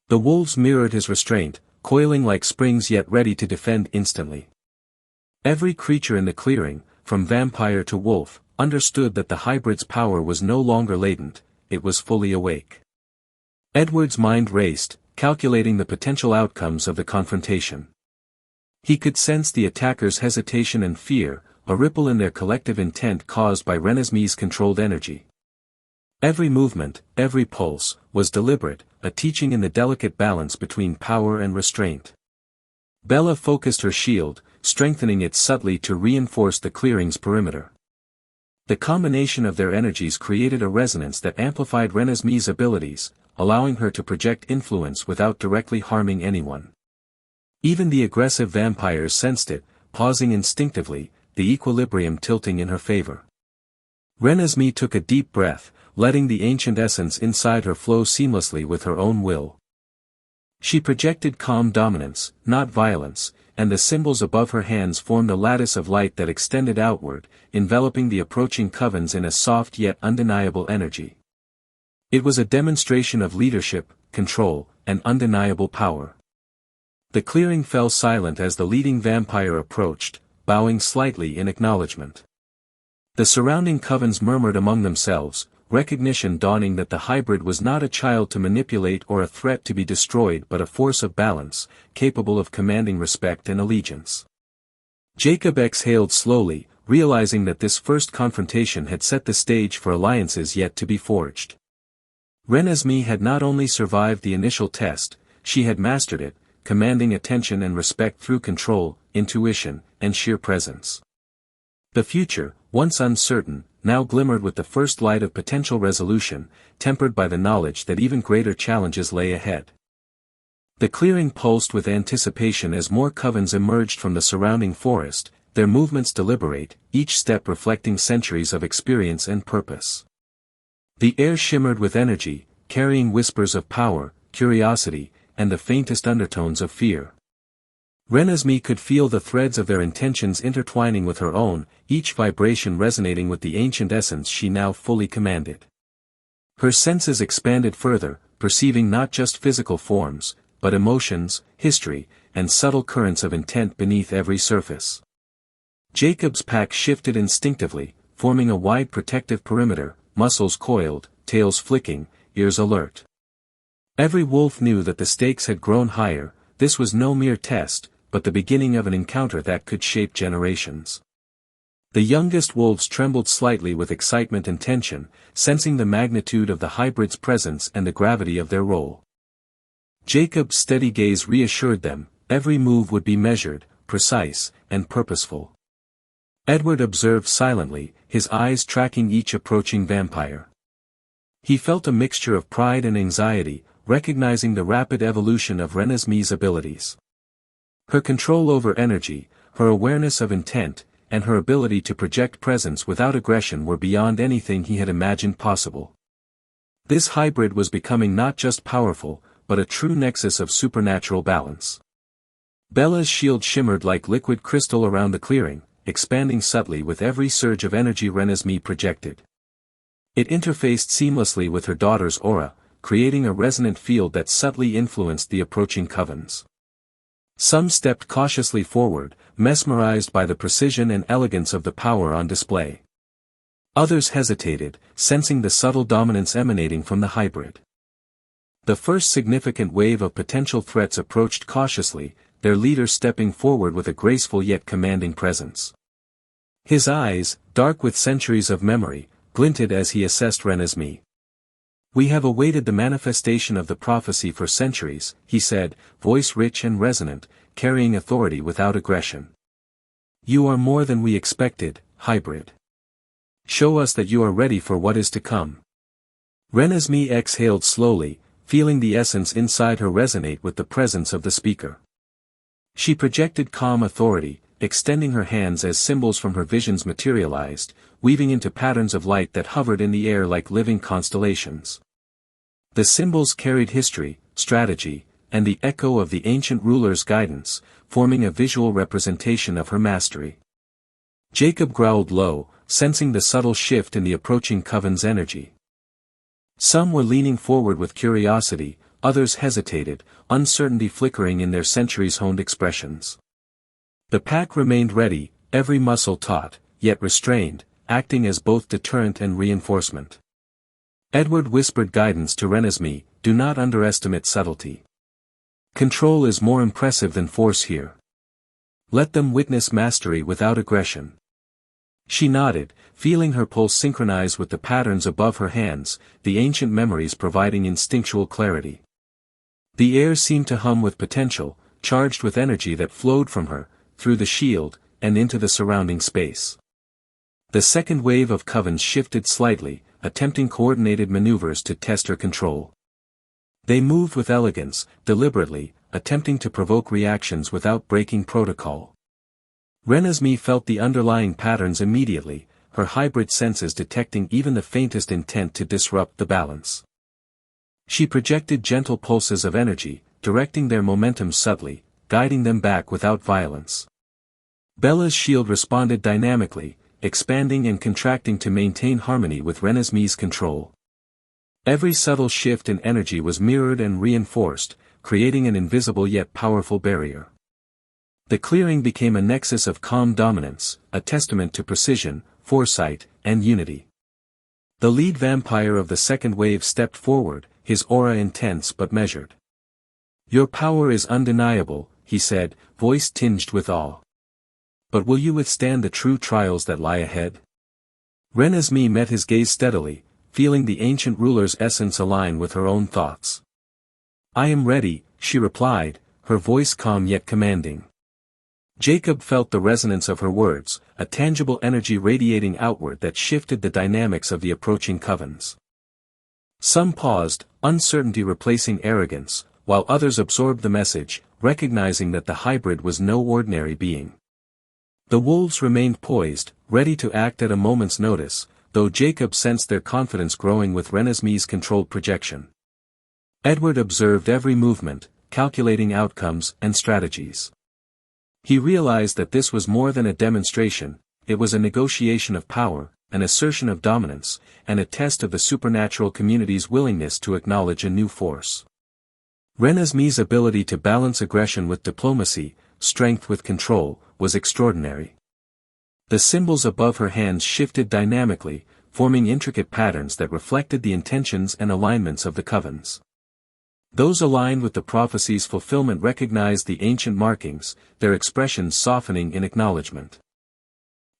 The wolves mirrored his restraint, coiling like springs yet ready to defend instantly. Every creature in the clearing, from vampire to wolf, understood that the hybrid's power was no longer latent, it was fully awake. Edward's mind raced, calculating the potential outcomes of the confrontation. He could sense the attackers' hesitation and fear, a ripple in their collective intent caused by Renesmee's controlled energy. Every movement, every pulse, was deliberate, a teaching in the delicate balance between power and restraint. Bella focused her shield, strengthening it subtly to reinforce the clearing's perimeter. The combination of their energies created a resonance that amplified Renesmee's abilities, allowing her to project influence without directly harming anyone. Even the aggressive vampires sensed it, pausing instinctively, the equilibrium tilting in her favor. Renesmee took a deep breath, letting the ancient essence inside her flow seamlessly with her own will. She projected calm dominance, not violence, and the symbols above her hands formed a lattice of light that extended outward, enveloping the approaching covens in a soft yet undeniable energy. It was a demonstration of leadership, control, and undeniable power. The clearing fell silent as the leading vampire approached, bowing slightly in acknowledgement. The surrounding covens murmured among themselves, recognition dawning that the hybrid was not a child to manipulate or a threat to be destroyed but a force of balance, capable of commanding respect and allegiance. Jacob exhaled slowly, realizing that this first confrontation had set the stage for alliances yet to be forged. Renesmee had not only survived the initial test, she had mastered it, commanding attention and respect through control, intuition, and sheer presence. The future, once uncertain, now glimmered with the first light of potential resolution, tempered by the knowledge that even greater challenges lay ahead. The clearing pulsed with anticipation as more covens emerged from the surrounding forest, their movements deliberate, each step reflecting centuries of experience and purpose. The air shimmered with energy, carrying whispers of power, curiosity, and the faintest undertones of fear. Renesmee could feel the threads of their intentions intertwining with her own, each vibration resonating with the ancient essence she now fully commanded. Her senses expanded further, perceiving not just physical forms, but emotions, history, and subtle currents of intent beneath every surface. Jacob's pack shifted instinctively, forming a wide protective perimeter, muscles coiled, tails flicking, ears alert. Every wolf knew that the stakes had grown higher, this was no mere test, but the beginning of an encounter that could shape generations. The youngest wolves trembled slightly with excitement and tension, sensing the magnitude of the hybrid's presence and the gravity of their role. Jacob's steady gaze reassured them, every move would be measured, precise, and purposeful. Edward observed silently, his eyes tracking each approaching vampire. He felt a mixture of pride and anxiety, recognizing the rapid evolution of Renesmee's abilities. Her control over energy, her awareness of intent, and her ability to project presence without aggression were beyond anything he had imagined possible. This hybrid was becoming not just powerful, but a true nexus of supernatural balance. Bella's shield shimmered like liquid crystal around the clearing, expanding subtly with every surge of energy Renesmee projected. It interfaced seamlessly with her daughter's aura, creating a resonant field that subtly influenced the approaching covens. Some stepped cautiously forward, mesmerized by the precision and elegance of the power on display. Others hesitated, sensing the subtle dominance emanating from the hybrid. The first significant wave of potential threats approached cautiously, their leader stepping forward with a graceful yet commanding presence. His eyes, dark with centuries of memory, glinted as he assessed Renesmee. "We have awaited the manifestation of the prophecy for centuries," he said, voice rich and resonant, carrying authority without aggression. "You are more than we expected, hybrid. Show us that you are ready for what is to come." Renesmee exhaled slowly, feeling the essence inside her resonate with the presence of the speaker. She projected calm authority, extending her hands as symbols from her visions materialized, weaving into patterns of light that hovered in the air like living constellations. The symbols carried history, strategy, and the echo of the ancient ruler's guidance, forming a visual representation of her mastery. Jacob growled low, sensing the subtle shift in the approaching coven's energy. Some were leaning forward with curiosity, others hesitated, uncertainty flickering in their centuries-honed expressions. The pack remained ready, every muscle taut, yet restrained, acting as both deterrent and reinforcement. Edward whispered guidance to Renesmee, "Do not underestimate subtlety. Control is more impressive than force here. Let them witness mastery without aggression." She nodded, feeling her pulse synchronize with the patterns above her hands, the ancient memories providing instinctual clarity. The air seemed to hum with potential, charged with energy that flowed from her, through the shield, and into the surrounding space. The second wave of covens shifted slightly, attempting coordinated maneuvers to test her control. They moved with elegance, deliberately, attempting to provoke reactions without breaking protocol. Renesmee felt the underlying patterns immediately, her hybrid senses detecting even the faintest intent to disrupt the balance. She projected gentle pulses of energy, directing their momentum subtly, guiding them back without violence. Bella's shield responded dynamically, expanding and contracting to maintain harmony with Renesmee's control. Every subtle shift in energy was mirrored and reinforced, creating an invisible yet powerful barrier. The clearing became a nexus of calm dominance, a testament to precision, foresight, and unity. The lead vampire of the second wave stepped forward, his aura intense but measured. "Your power is undeniable," he said, voice tinged with awe. "But will you withstand the true trials that lie ahead?" Renesmee met his gaze steadily, feeling the ancient ruler's essence align with her own thoughts. "I am ready," she replied, her voice calm yet commanding. Jacob felt the resonance of her words, a tangible energy radiating outward that shifted the dynamics of the approaching covens. Some paused, uncertainty replacing arrogance, while others absorbed the message, recognizing that the hybrid was no ordinary being. The wolves remained poised, ready to act at a moment's notice, though Jacob sensed their confidence growing with Renesmee's controlled projection. Edward observed every movement, calculating outcomes and strategies. He realized that this was more than a demonstration, it was a negotiation of power, an assertion of dominance, and a test of the supernatural community's willingness to acknowledge a new force. Renesmee's ability to balance aggression with diplomacy, strength with control, was extraordinary. The symbols above her hands shifted dynamically, forming intricate patterns that reflected the intentions and alignments of the covens. Those aligned with the prophecy's fulfillment recognized the ancient markings, their expressions softening in acknowledgement.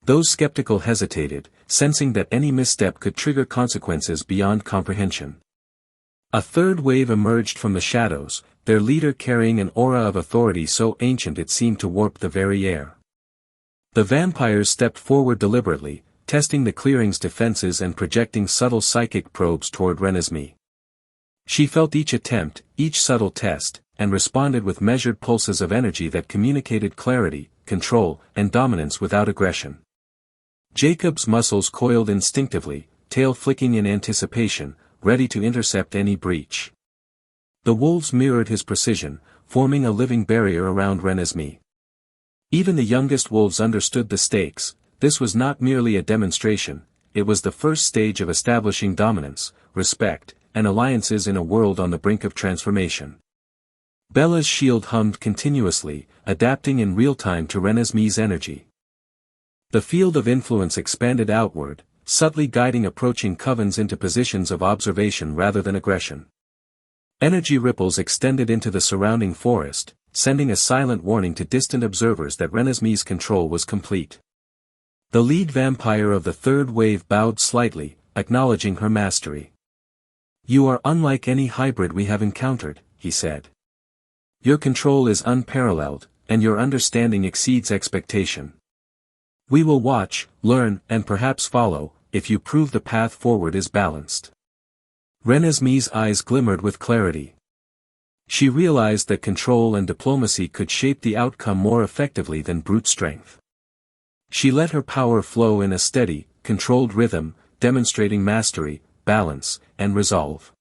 Those skeptical hesitated, sensing that any misstep could trigger consequences beyond comprehension. A third wave emerged from the shadows, their leader carrying an aura of authority so ancient it seemed to warp the very air. The vampires stepped forward deliberately, testing the clearing's defenses and projecting subtle psychic probes toward Renesmee. She felt each attempt, each subtle test, and responded with measured pulses of energy that communicated clarity, control, and dominance without aggression. Jacob's muscles coiled instinctively, tail flicking in anticipation, ready to intercept any breach. The wolves mirrored his precision, forming a living barrier around Renesmee. Even the youngest wolves understood the stakes. This was not merely a demonstration, it was the first stage of establishing dominance, respect, and alliances in a world on the brink of transformation. Bella's shield hummed continuously, adapting in real time to Renesmee's energy. The field of influence expanded outward, subtly guiding approaching covens into positions of observation rather than aggression. Energy ripples extended into the surrounding forest, sending a silent warning to distant observers that Renesmee's control was complete. The lead vampire of the third wave bowed slightly, acknowledging her mastery. "You are unlike any hybrid we have encountered," he said. "Your control is unparalleled, and your understanding exceeds expectation. We will watch, learn, and perhaps follow, if you prove the path forward is balanced." Renesmee's eyes glimmered with clarity. She realized that control and diplomacy could shape the outcome more effectively than brute strength. She let her power flow in a steady, controlled rhythm, demonstrating mastery, balance, and resolve.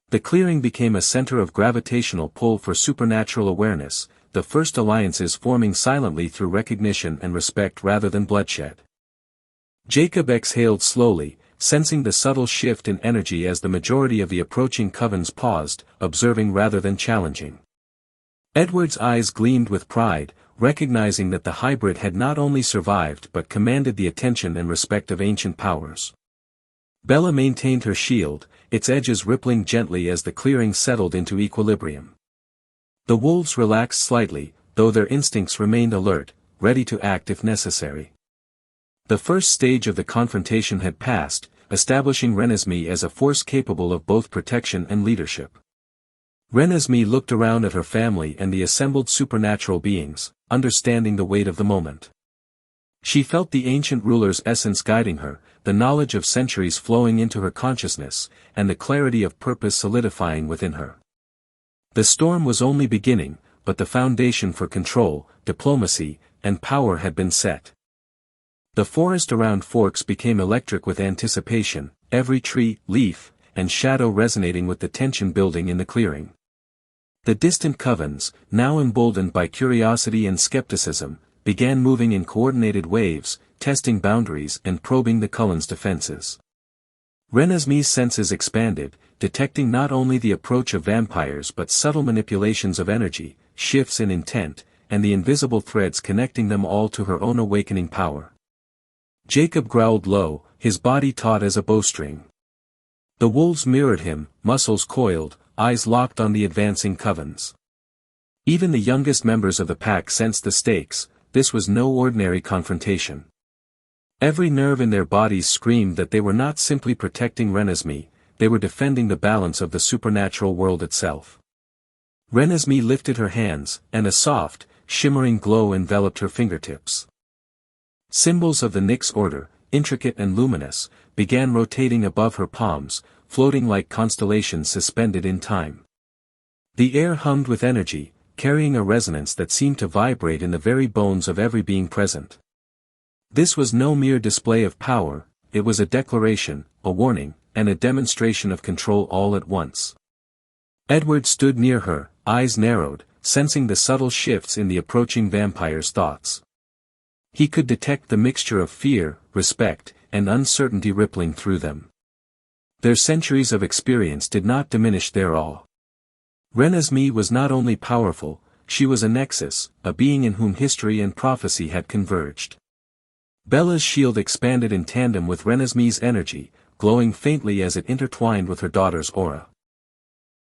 The clearing became a center of gravitational pull for supernatural awareness, the first alliances forming silently through recognition and respect rather than bloodshed. Jacob exhaled slowly, sensing the subtle shift in energy as the majority of the approaching covens paused, observing rather than challenging. Edward's eyes gleamed with pride, recognizing that the hybrid had not only survived but commanded the attention and respect of ancient powers. Bella maintained her shield, its edges rippling gently as the clearing settled into equilibrium. The wolves relaxed slightly, though their instincts remained alert, ready to act if necessary. The first stage of the confrontation had passed, establishing Renesmee as a force capable of both protection and leadership. Renesmee looked around at her family and the assembled supernatural beings, understanding the weight of the moment. She felt the ancient ruler's essence guiding her, the knowledge of centuries flowing into her consciousness, and the clarity of purpose solidifying within her. The storm was only beginning, but the foundation for control, diplomacy, and power had been set. The forest around Forks became electric with anticipation, every tree, leaf, and shadow resonating with the tension building in the clearing. The distant covens, now emboldened by curiosity and skepticism, began moving in coordinated waves, testing boundaries and probing the Cullen's defenses. Renesmee's senses expanded, detecting not only the approach of vampires but subtle manipulations of energy, shifts in intent, and the invisible threads connecting them all to her own awakening power. Jacob growled low, his body taut as a bowstring. The wolves mirrored him, muscles coiled, eyes locked on the advancing covens. Even the youngest members of the pack sensed the stakes. This was no ordinary confrontation. Every nerve in their bodies screamed that they were not simply protecting Renesmee, they were defending the balance of the supernatural world itself. Renesmee lifted her hands, and a soft, shimmering glow enveloped her fingertips. Symbols of the Nyx order, intricate and luminous, began rotating above her palms, floating like constellations suspended in time. The air hummed with energy, carrying a resonance that seemed to vibrate in the very bones of every being present. This was no mere display of power, it was a declaration, a warning, and a demonstration of control all at once. Edward stood near her, eyes narrowed, sensing the subtle shifts in the approaching vampire's thoughts. He could detect the mixture of fear, respect, and uncertainty rippling through them. Their centuries of experience did not diminish their awe. Renesmee was not only powerful, she was a nexus, a being in whom history and prophecy had converged. Bella's shield expanded in tandem with Renesmee's energy, glowing faintly as it intertwined with her daughter's aura.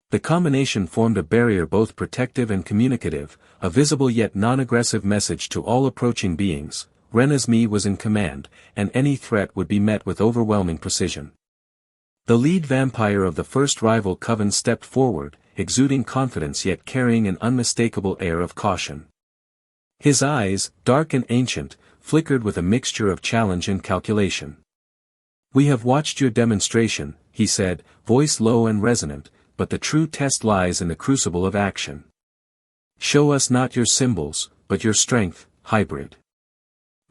The combination formed a barrier both protective and communicative, a visible yet non-aggressive message to all approaching beings. Renesmee was in command, and any threat would be met with overwhelming precision. The lead vampire of the first rival coven stepped forward, exuding confidence yet carrying an unmistakable air of caution. His eyes, dark and ancient, flickered with a mixture of challenge and calculation. "We have watched your demonstration," he said, voice low and resonant, "but the true test lies in the crucible of action. Show us not your symbols, but your strength, hybrid."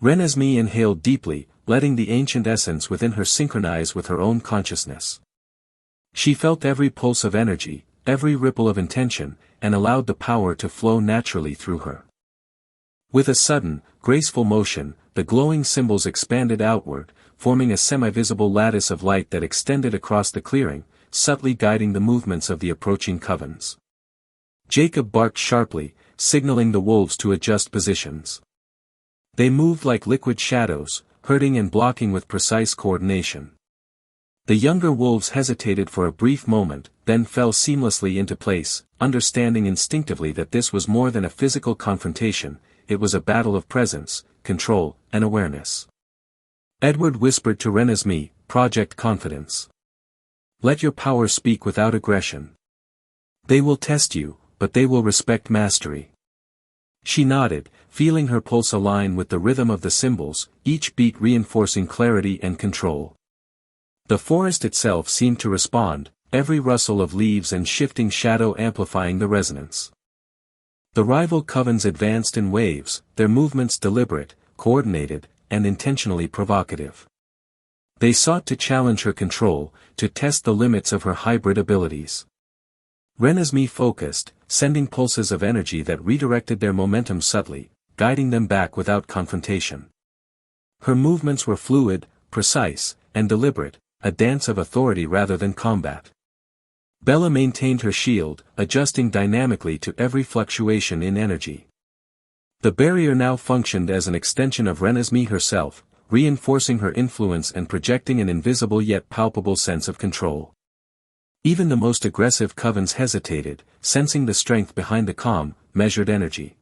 Renesmee inhaled deeply, letting the ancient essence within her synchronize with her own consciousness. She felt every pulse of energy, every ripple of intention, and allowed the power to flow naturally through her. With a sudden, graceful motion, the glowing symbols expanded outward, forming a semi-visible lattice of light that extended across the clearing, subtly guiding the movements of the approaching covens. Jacob barked sharply, signaling the wolves to adjust positions. They moved like liquid shadows, herding and blocking with precise coordination. The younger wolves hesitated for a brief moment, then fell seamlessly into place, understanding instinctively that this was more than a physical confrontation, it was a battle of presence, control, and awareness. Edward whispered to Renesmee, "Project Confidence. Let your power speak without aggression. They will test you, but they will respect mastery." She nodded, feeling her pulse align with the rhythm of the symbols, each beat reinforcing clarity and control. The forest itself seemed to respond, every rustle of leaves and shifting shadow amplifying the resonance. The rival covens advanced in waves, their movements deliberate, coordinated, and intentionally provocative. They sought to challenge her control, to test the limits of her hybrid abilities. Renesmee focused, sending pulses of energy that redirected their momentum subtly, guiding them back without confrontation. Her movements were fluid, precise, and deliberate, a dance of authority rather than combat. Bella maintained her shield, adjusting dynamically to every fluctuation in energy. The barrier now functioned as an extension of Renesmee herself, reinforcing her influence and projecting an invisible yet palpable sense of control. Even the most aggressive covens hesitated, sensing the strength behind the calm, measured energy.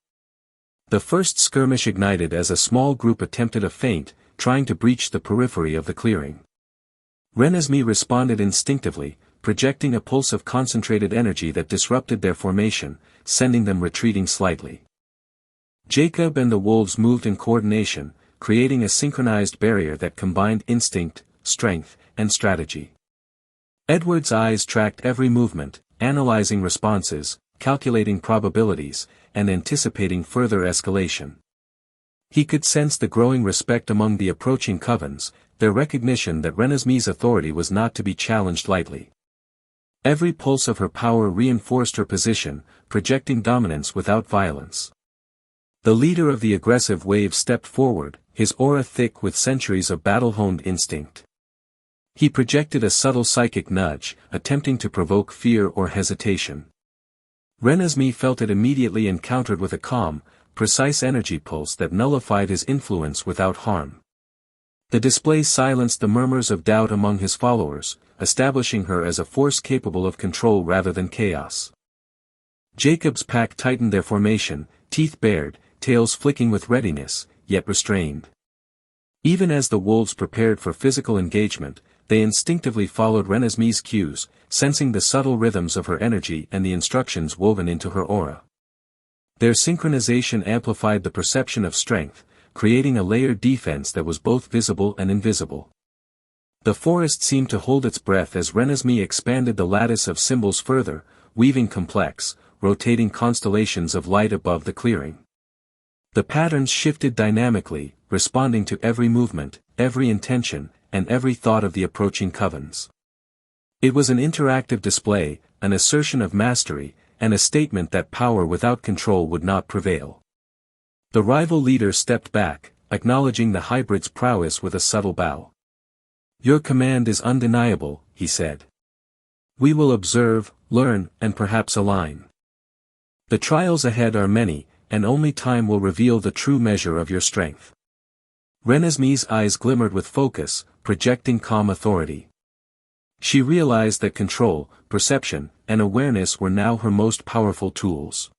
The first skirmish ignited as a small group attempted a feint, trying to breach the periphery of the clearing. Renesmee responded instinctively, projecting a pulse of concentrated energy that disrupted their formation, sending them retreating slightly. Jacob and the wolves moved in coordination, creating a synchronized barrier that combined instinct, strength, and strategy. Edward's eyes tracked every movement, analyzing responses, calculating probabilities, and anticipating further escalation. He could sense the growing respect among the approaching covens, their recognition that Renesmee's authority was not to be challenged lightly. Every pulse of her power reinforced her position, projecting dominance without violence. The leader of the aggressive wave stepped forward, his aura thick with centuries of battle-honed instinct. He projected a subtle psychic nudge, attempting to provoke fear or hesitation. Renesmee felt it immediately and countered with a calm, precise energy pulse that nullified his influence without harm. The display silenced the murmurs of doubt among his followers, establishing her as a force capable of control rather than chaos. Jacob's pack tightened their formation, teeth bared, tails flicking with readiness, yet restrained. Even as the wolves prepared for physical engagement, they instinctively followed Renesmee's cues, sensing the subtle rhythms of her energy and the instructions woven into her aura. Their synchronization amplified the perception of strength, creating a layered defense that was both visible and invisible. The forest seemed to hold its breath as Renesmee expanded the lattice of symbols further, weaving complex, rotating constellations of light above the clearing. The patterns shifted dynamically, responding to every movement, every intention, and every thought of the approaching covens. It was an interactive display, an assertion of mastery, and a statement that power without control would not prevail. The rival leader stepped back, acknowledging the hybrid's prowess with a subtle bow. "Your command is undeniable," he said. "We will observe, learn, and perhaps align. The trials ahead are many, and only time will reveal the true measure of your strength." Renesmee's eyes glimmered with focus, projecting calm authority. She realized that control, perception, and awareness were now her most powerful tools.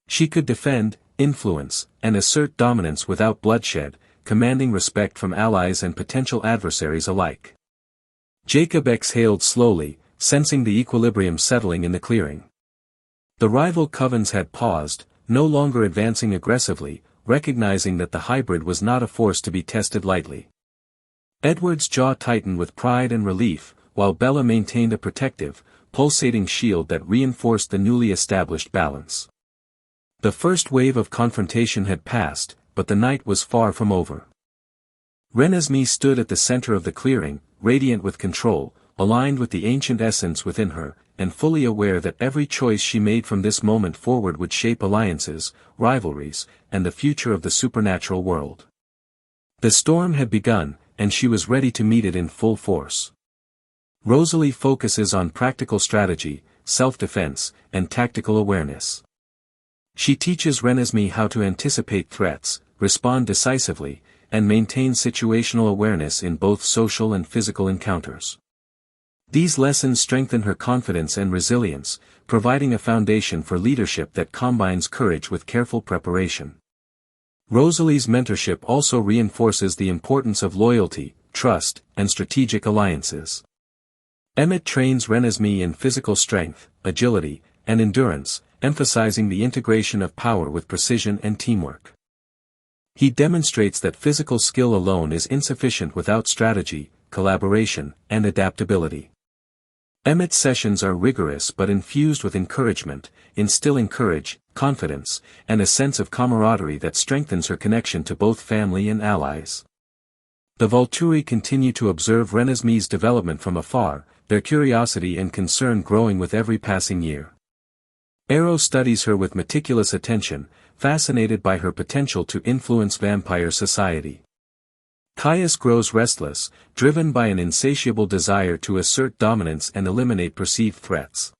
She could defend, influence, and assert dominance without bloodshed, commanding respect from allies and potential adversaries alike. Jacob exhaled slowly, sensing the equilibrium settling in the clearing. The rival covens had paused, no longer advancing aggressively, recognizing that the hybrid was not a force to be tested lightly. Edward's jaw tightened with pride and relief, while Bella maintained a protective, pulsating shield that reinforced the newly established balance. The first wave of confrontation had passed, but the night was far from over. Renesmee stood at the center of the clearing, radiant with control, aligned with the ancient essence within her, and fully aware that every choice she made from this moment forward would shape alliances, rivalries, and the future of the supernatural world. The storm had begun, and she was ready to meet it in full force. Rosalie focuses on practical strategy, self-defense, and tactical awareness. She teaches Renesmee how to anticipate threats, respond decisively, and maintain situational awareness in both social and physical encounters. These lessons strengthen her confidence and resilience, providing a foundation for leadership that combines courage with careful preparation. Rosalie's mentorship also reinforces the importance of loyalty, trust, and strategic alliances. Emmett trains Renesmee in physical strength, agility, and endurance, emphasizing the integration of power with precision and teamwork. He demonstrates that physical skill alone is insufficient without strategy, collaboration, and adaptability. Emmett's sessions are rigorous but infused with encouragement, instilling courage, confidence, and a sense of camaraderie that strengthens her connection to both family and allies. The Volturi continue to observe Renesmee's development from afar, their curiosity and concern growing with every passing year. Arrow studies her with meticulous attention, fascinated by her potential to influence vampire society. Caius grows restless, driven by an insatiable desire to assert dominance and eliminate perceived threats.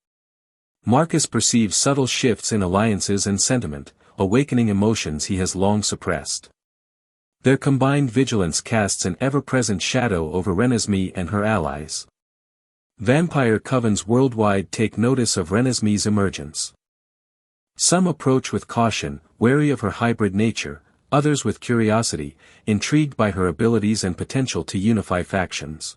Marcus perceives subtle shifts in alliances and sentiment, awakening emotions he has long suppressed. Their combined vigilance casts an ever-present shadow over Renesmee and her allies. Vampire covens worldwide take notice of Renesmee's emergence. Some approach with caution, wary of her hybrid nature, others with curiosity, intrigued by her abilities and potential to unify factions.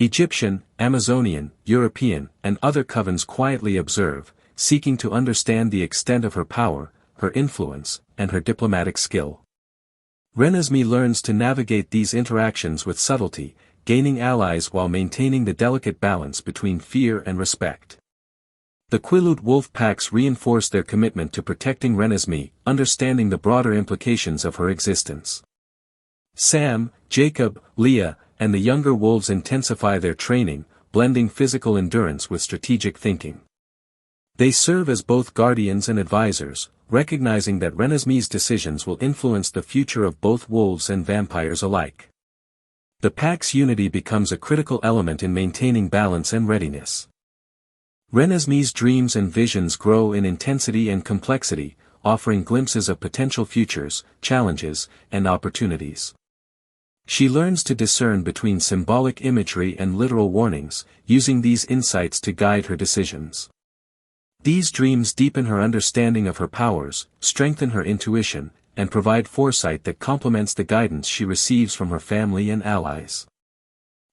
Egyptian, Amazonian, European, and other covens quietly observe, seeking to understand the extent of her power, her influence, and her diplomatic skill. Renesmee learns to navigate these interactions with subtlety, gaining allies while maintaining the delicate balance between fear and respect. The Quileute wolf packs reinforce their commitment to protecting Renesmee, understanding the broader implications of her existence. Sam, Jacob, Leah, and the younger wolves intensify their training, blending physical endurance with strategic thinking. They serve as both guardians and advisors, recognizing that Renesmee's decisions will influence the future of both wolves and vampires alike. The pack's unity becomes a critical element in maintaining balance and readiness. Renesmee's dreams and visions grow in intensity and complexity, offering glimpses of potential futures, challenges, and opportunities. She learns to discern between symbolic imagery and literal warnings, using these insights to guide her decisions. These dreams deepen her understanding of her powers, strengthen her intuition, and provide foresight that complements the guidance she receives from her family and allies.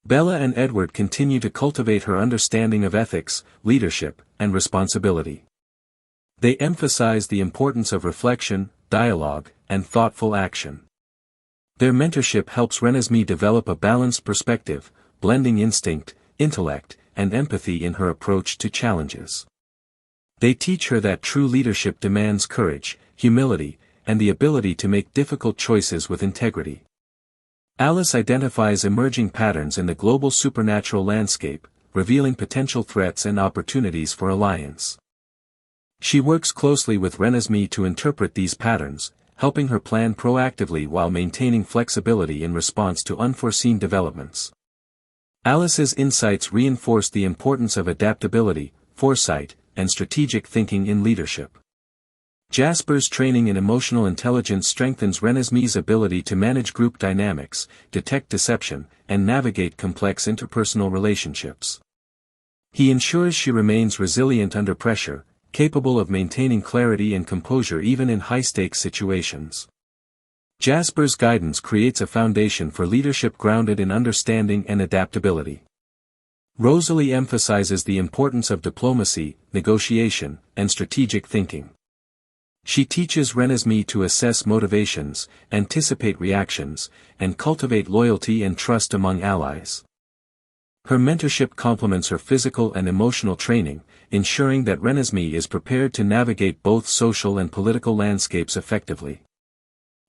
Bella and Edward continue to cultivate her understanding of ethics, leadership, and responsibility. They emphasize the importance of reflection, dialogue, and thoughtful action. Their mentorship helps Renesmee develop a balanced perspective, blending instinct, intellect, and empathy in her approach to challenges. They teach her that true leadership demands courage, humility, and the ability to make difficult choices with integrity. Alice identifies emerging patterns in the global supernatural landscape, revealing potential threats and opportunities for alliance. She works closely with Renesmee to interpret these patterns, helping her plan proactively while maintaining flexibility in response to unforeseen developments. Alice's insights reinforce the importance of adaptability, foresight, and strategic thinking in leadership. Jasper's training in emotional intelligence strengthens Renesmee's ability to manage group dynamics, detect deception, and navigate complex interpersonal relationships. He ensures she remains resilient under pressure, capable of maintaining clarity and composure even in high-stakes situations. Jasper's guidance creates a foundation for leadership grounded in understanding and adaptability. Rosalie emphasizes the importance of diplomacy, negotiation, and strategic thinking. She teaches Renesmee to assess motivations, anticipate reactions, and cultivate loyalty and trust among allies. Her mentorship complements her physical and emotional training, ensuring that Renesmee is prepared to navigate both social and political landscapes effectively.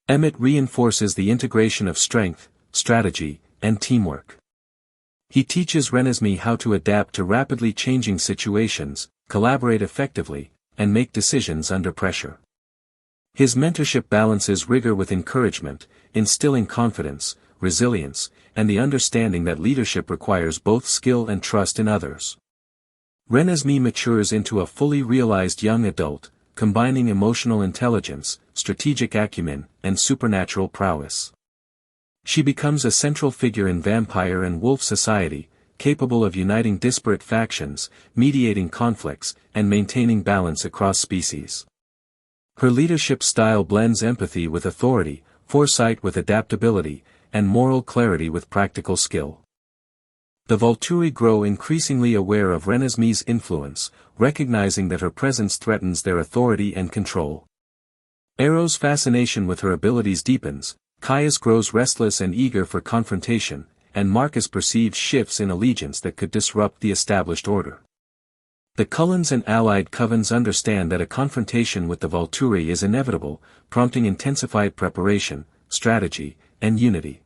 Emmett reinforces the integration of strength, strategy, and teamwork. He teaches Renesmee how to adapt to rapidly changing situations, collaborate effectively, and make decisions under pressure. His mentorship balances rigor with encouragement, instilling confidence, resilience, and the understanding that leadership requires both skill and trust in others. Renesmee matures into a fully realized young adult, combining emotional intelligence, strategic acumen, and supernatural prowess. She becomes a central figure in vampire and wolf society, capable of uniting disparate factions, mediating conflicts, and maintaining balance across species. Her leadership style blends empathy with authority, foresight with adaptability, and moral clarity with practical skill. The Volturi grow increasingly aware of Renesmee's influence, recognizing that her presence threatens their authority and control. Ero's fascination with her abilities deepens, Caius grows restless and eager for confrontation, and Marcus perceives shifts in allegiance that could disrupt the established order. The Cullens and allied covens understand that a confrontation with the Volturi is inevitable, prompting intensified preparation, strategy, and unity.